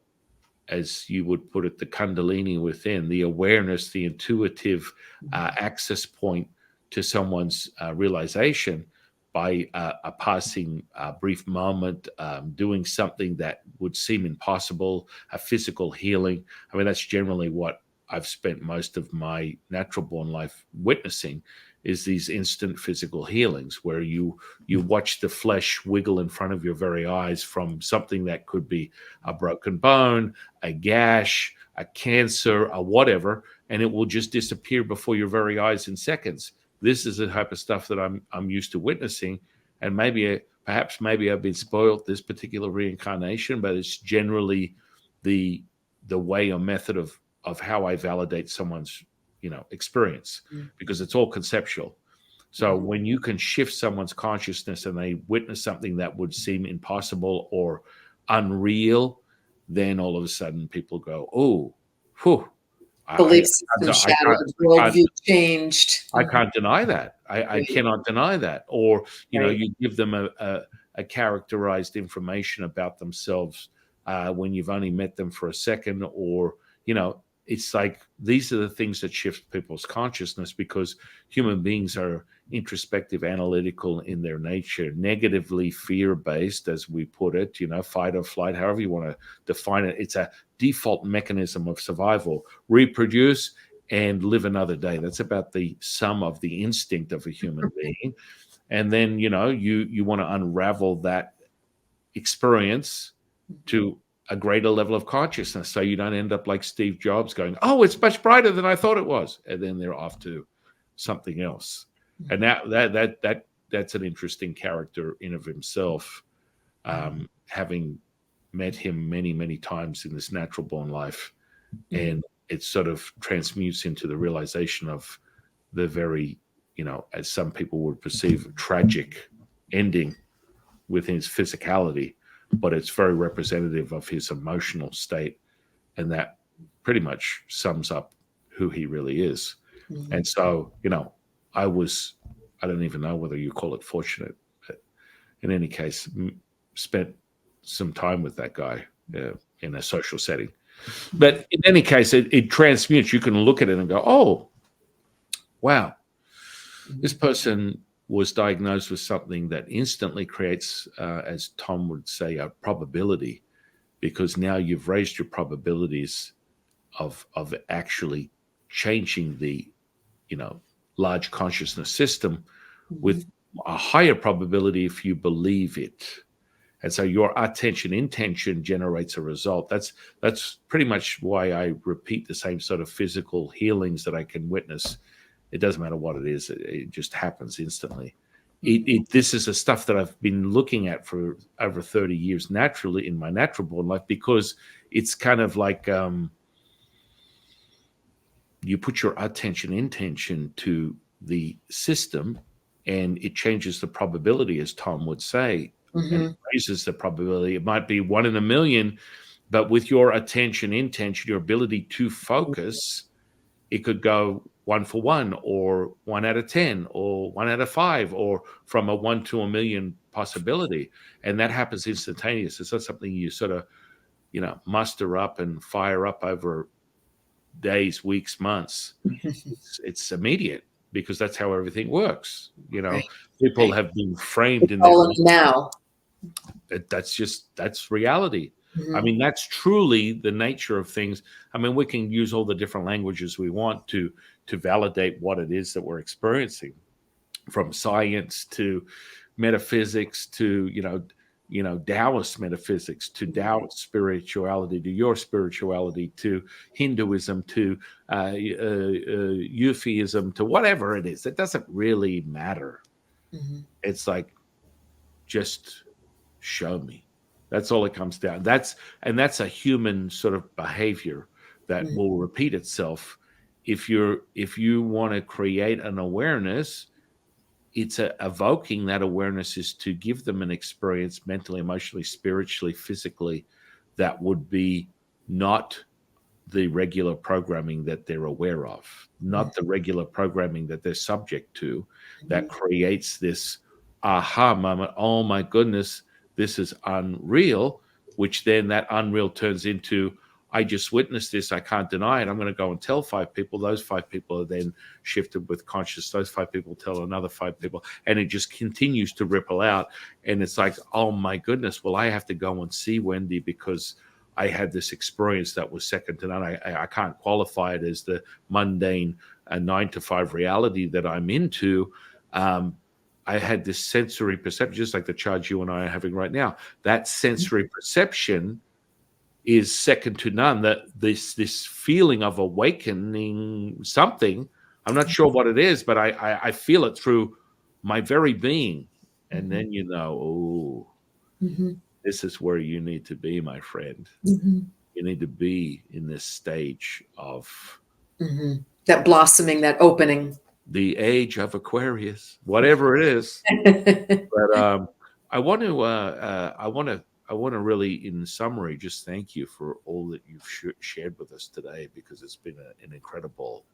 as you would put it, the kundalini within, the awareness, the intuitive access point to someone's realization by a passing brief moment, doing something that would seem impossible, a physical healing. I mean, that's generally what I've spent most of my natural born life witnessing, is these instant physical healings where you watch the flesh wiggle in front of your very eyes from something that could be a broken bone, a gash, a cancer, a whatever, and it will just disappear before your very eyes in seconds. This is the type of stuff that I'm used to witnessing, and perhaps I've been spoiled this particular reincarnation, but it's generally the way or method of how I validate someone's experience, because it's all conceptual. So Mhm. when you can shift someone's consciousness and they witness something that would seem impossible or unreal, then all of a sudden people go, "Oh, whew, Belief system I can't, shattered, I can't, worldview changed. I can't deny that. I Right, cannot deny that." Or right. you give them a characterized information about themselves when you've only met them for a second, or it's like these are the things that shift people's consciousness, because human beings are introspective, analytical in their nature, negatively fear based, as we put it, fight or flight, however you want to define it. It's a default mechanism of survival. Reproduce and live another day. That's about the sum of the instinct of a human being. And then you want to unravel that experience Mhm. to a greater level of consciousness, so you don't end up like Steve Jobs going, "Oh, it's much brighter than I thought it was," and then they're off to something else. And that's an interesting character in of himself. Having met him many times in this natural born life, and it sort of transmutes into the realization of the very, as some people would perceive, tragic ending within his physicality, but it's very representative of his emotional state, and that pretty much sums up who he really is. And so, I don't even know whether you call it fortunate, but in any case, spent some time with that guy in a social setting. But in any case, it transmutes. You can look at it and go, "Oh, wow, this person was diagnosed with something that instantly creates, as Tom would say, a probability, because now you've raised your probabilities of actually changing the, large consciousness system with a higher probability if you believe it." And so your attention intention generates a result. That's pretty much why I repeat the same sort of physical healings that I can witness. It doesn't matter what it is; it just happens instantly. This is the stuff that I've been looking at for over 30 years naturally in my natural born life, because it's kind of like you put your attention intention to the system, and it changes the probability, as Tom would say, and it raises the probability. It might be 1 in a million, but with your attention intention, your ability to focus, it could go 1 for 1, or 1 out of 10, or 1 out of 5, or from a 1 to a million possibility. And that happens instantaneous. It's not something you sort of, muster up and fire up over days, weeks, months. It's immediate, because that's how everything works. People have been framed in all of now. That's reality. I mean, that's truly the nature of things. I mean, we can use all the different languages we want to validate what it is that we're experiencing, from science to metaphysics to Taoist metaphysics, to Taoist spirituality, to your spirituality, to Hinduism, to Euphuism, to whatever it is. It doesn't really matter. It's like, just show me. That's all it comes down. That's a human sort of behavior that will repeat itself. If you want to create an awareness, it's evoking that awareness is to give them an experience mentally, emotionally, spiritually, physically, that would be not the regular programming that they're aware of, not the regular programming that they're subject to, that creates this aha moment. Oh my goodness, this is unreal, which then that unreal turns into, I just witnessed this, I can't deny it, I'm going to go and tell 5 people. Those 5 people are then shifted with conscious. Those 5 people tell another 5 people, and it just continues to ripple out. And it's like, oh my goodness, well, I have to go and see Wendy because I had this experience that was second to none. I can't qualify it as the mundane 9 to 5 reality that I'm into. I had this sensory perception, just like the charge you and I are having right now. That sensory perception is second to none. That this feeling of awakening something, I'm not sure what it is, but I feel it through my very being. And then this is where you need to be, my friend. You need to be in this stage of that blossoming, that opening, the age of Aquarius, whatever it is. But I want to really, in summary, just thank you for all that you've shared with us today, because it's been an incredible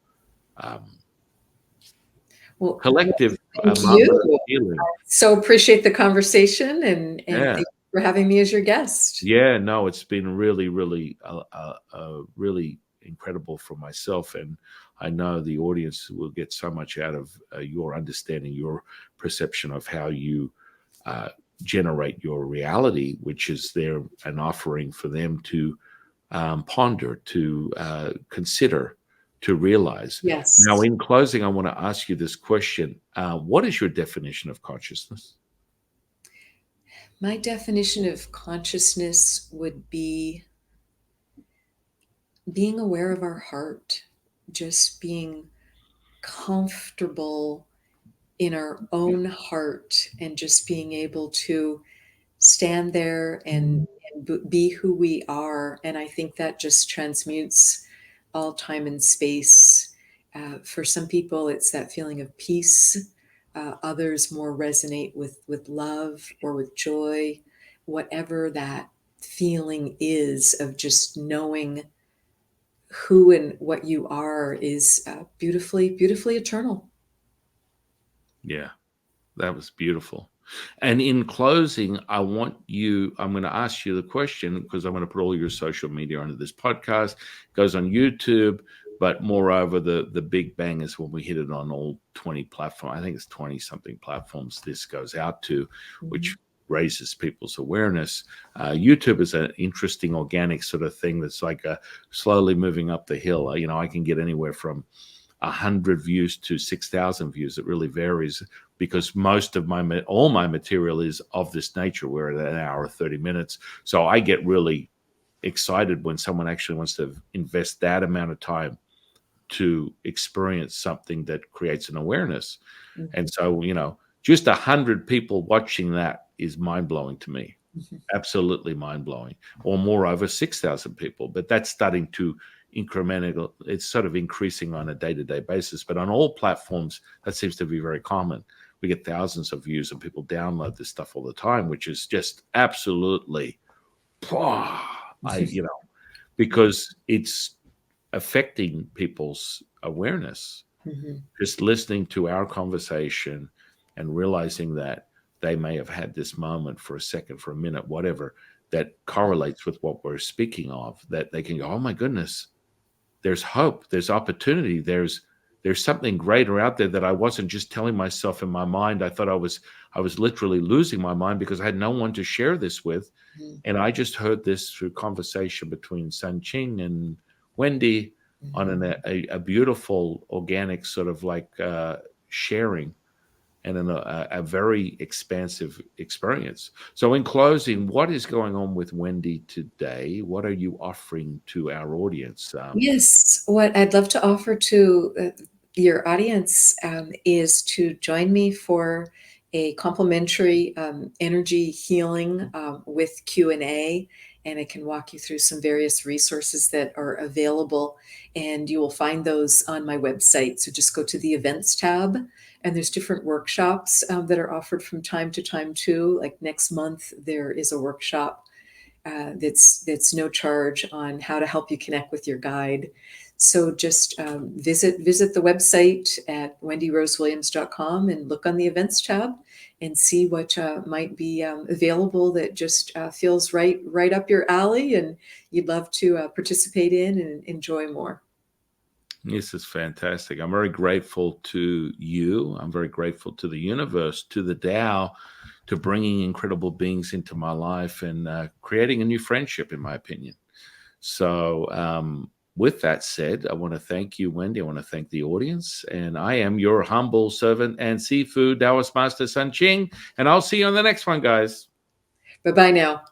collective moment of healing. So appreciate the conversation, and thank you for having me as your guest. Yeah, no, it's been really, really, really incredible for myself, and I know the audience will get so much out of your understanding, your perception of how you generate your reality, which is there an offering for them to ponder, to consider, to realize. Yes. Now, in closing, I want to ask you this question. What is your definition of consciousness? My definition of consciousness would be being aware of our heart, just being comfortable in our own heart and just being able to stand there and be who we are. And I think that just transmutes all time and space. For some people, it's that feeling of peace. Others more resonate with love or with joy, whatever that feeling is of just knowing who and what you are is beautifully, beautifully eternal. Yeah, that was beautiful. And in closing, I'm going to ask you the question because I'm going to put all your social media onto this podcast. It goes on YouTube, but moreover, the big bang is when we hit it on all 20 platforms. I think it's 20 something platforms this goes out to, Mhm. which raises people's awareness. YouTube is an interesting organic sort of thing that's like slowly moving up the hill. I can get anywhere from 100 views to 6,000 views. It really varies because most of all my material is of this nature. We're at an hour, 30 minutes. So I get really excited when someone actually wants to invest that amount of time to experience something that creates an awareness. And Mhm. so, just 100 people watching that is mind blowing to me. Mhm. Absolutely mind blowing. Or moreover, 6,000 people. But that's starting to incremental. It's sort of increasing on a day to day basis. But on all platforms, that seems to be very common. We get thousands of views and people download this stuff all the time, which is just absolutely, because it's affecting people's awareness, Mhm. just listening to our conversation and realizing that they may have had this moment for a second, for a minute, whatever, that correlates with what we're speaking of, that they can go, oh my goodness, there's hope, there's opportunity, there's something greater out there that I wasn't just telling myself in my mind. I thought I was literally losing my mind because I had no one to share this with. Mhm. And I just heard this through conversation between San Ching and Wendy on Mhm. a beautiful organic sort of like sharing and a very expansive experience. So, in closing, what is going on with Wendy today? What are you offering to our audience? Yes, what I'd love to offer to your audience is to join me for a complimentary energy healing with Q&A, and I can walk you through some various resources that are available, and you will find those on my website. So just go to the events tab, and there's different workshops that are offered from time to time too. Like next month, there is a workshop that's no charge on how to help you connect with your guide. So just visit the website at wendyrosewilliams.com and look on the events tab and see what might be available that just feels right up your alley and you'd love to participate in and enjoy more. This is fantastic. I'm very grateful to you. I'm very grateful to the universe, to the Tao, to bringing incredible beings into my life and creating a new friendship, in my opinion. So, with that said, I want to thank you, Wendy. I want to thank the audience. And I am your humble servant and seafood Taoist Master Sun Ching. And I'll see you on the next one, guys. Bye bye now.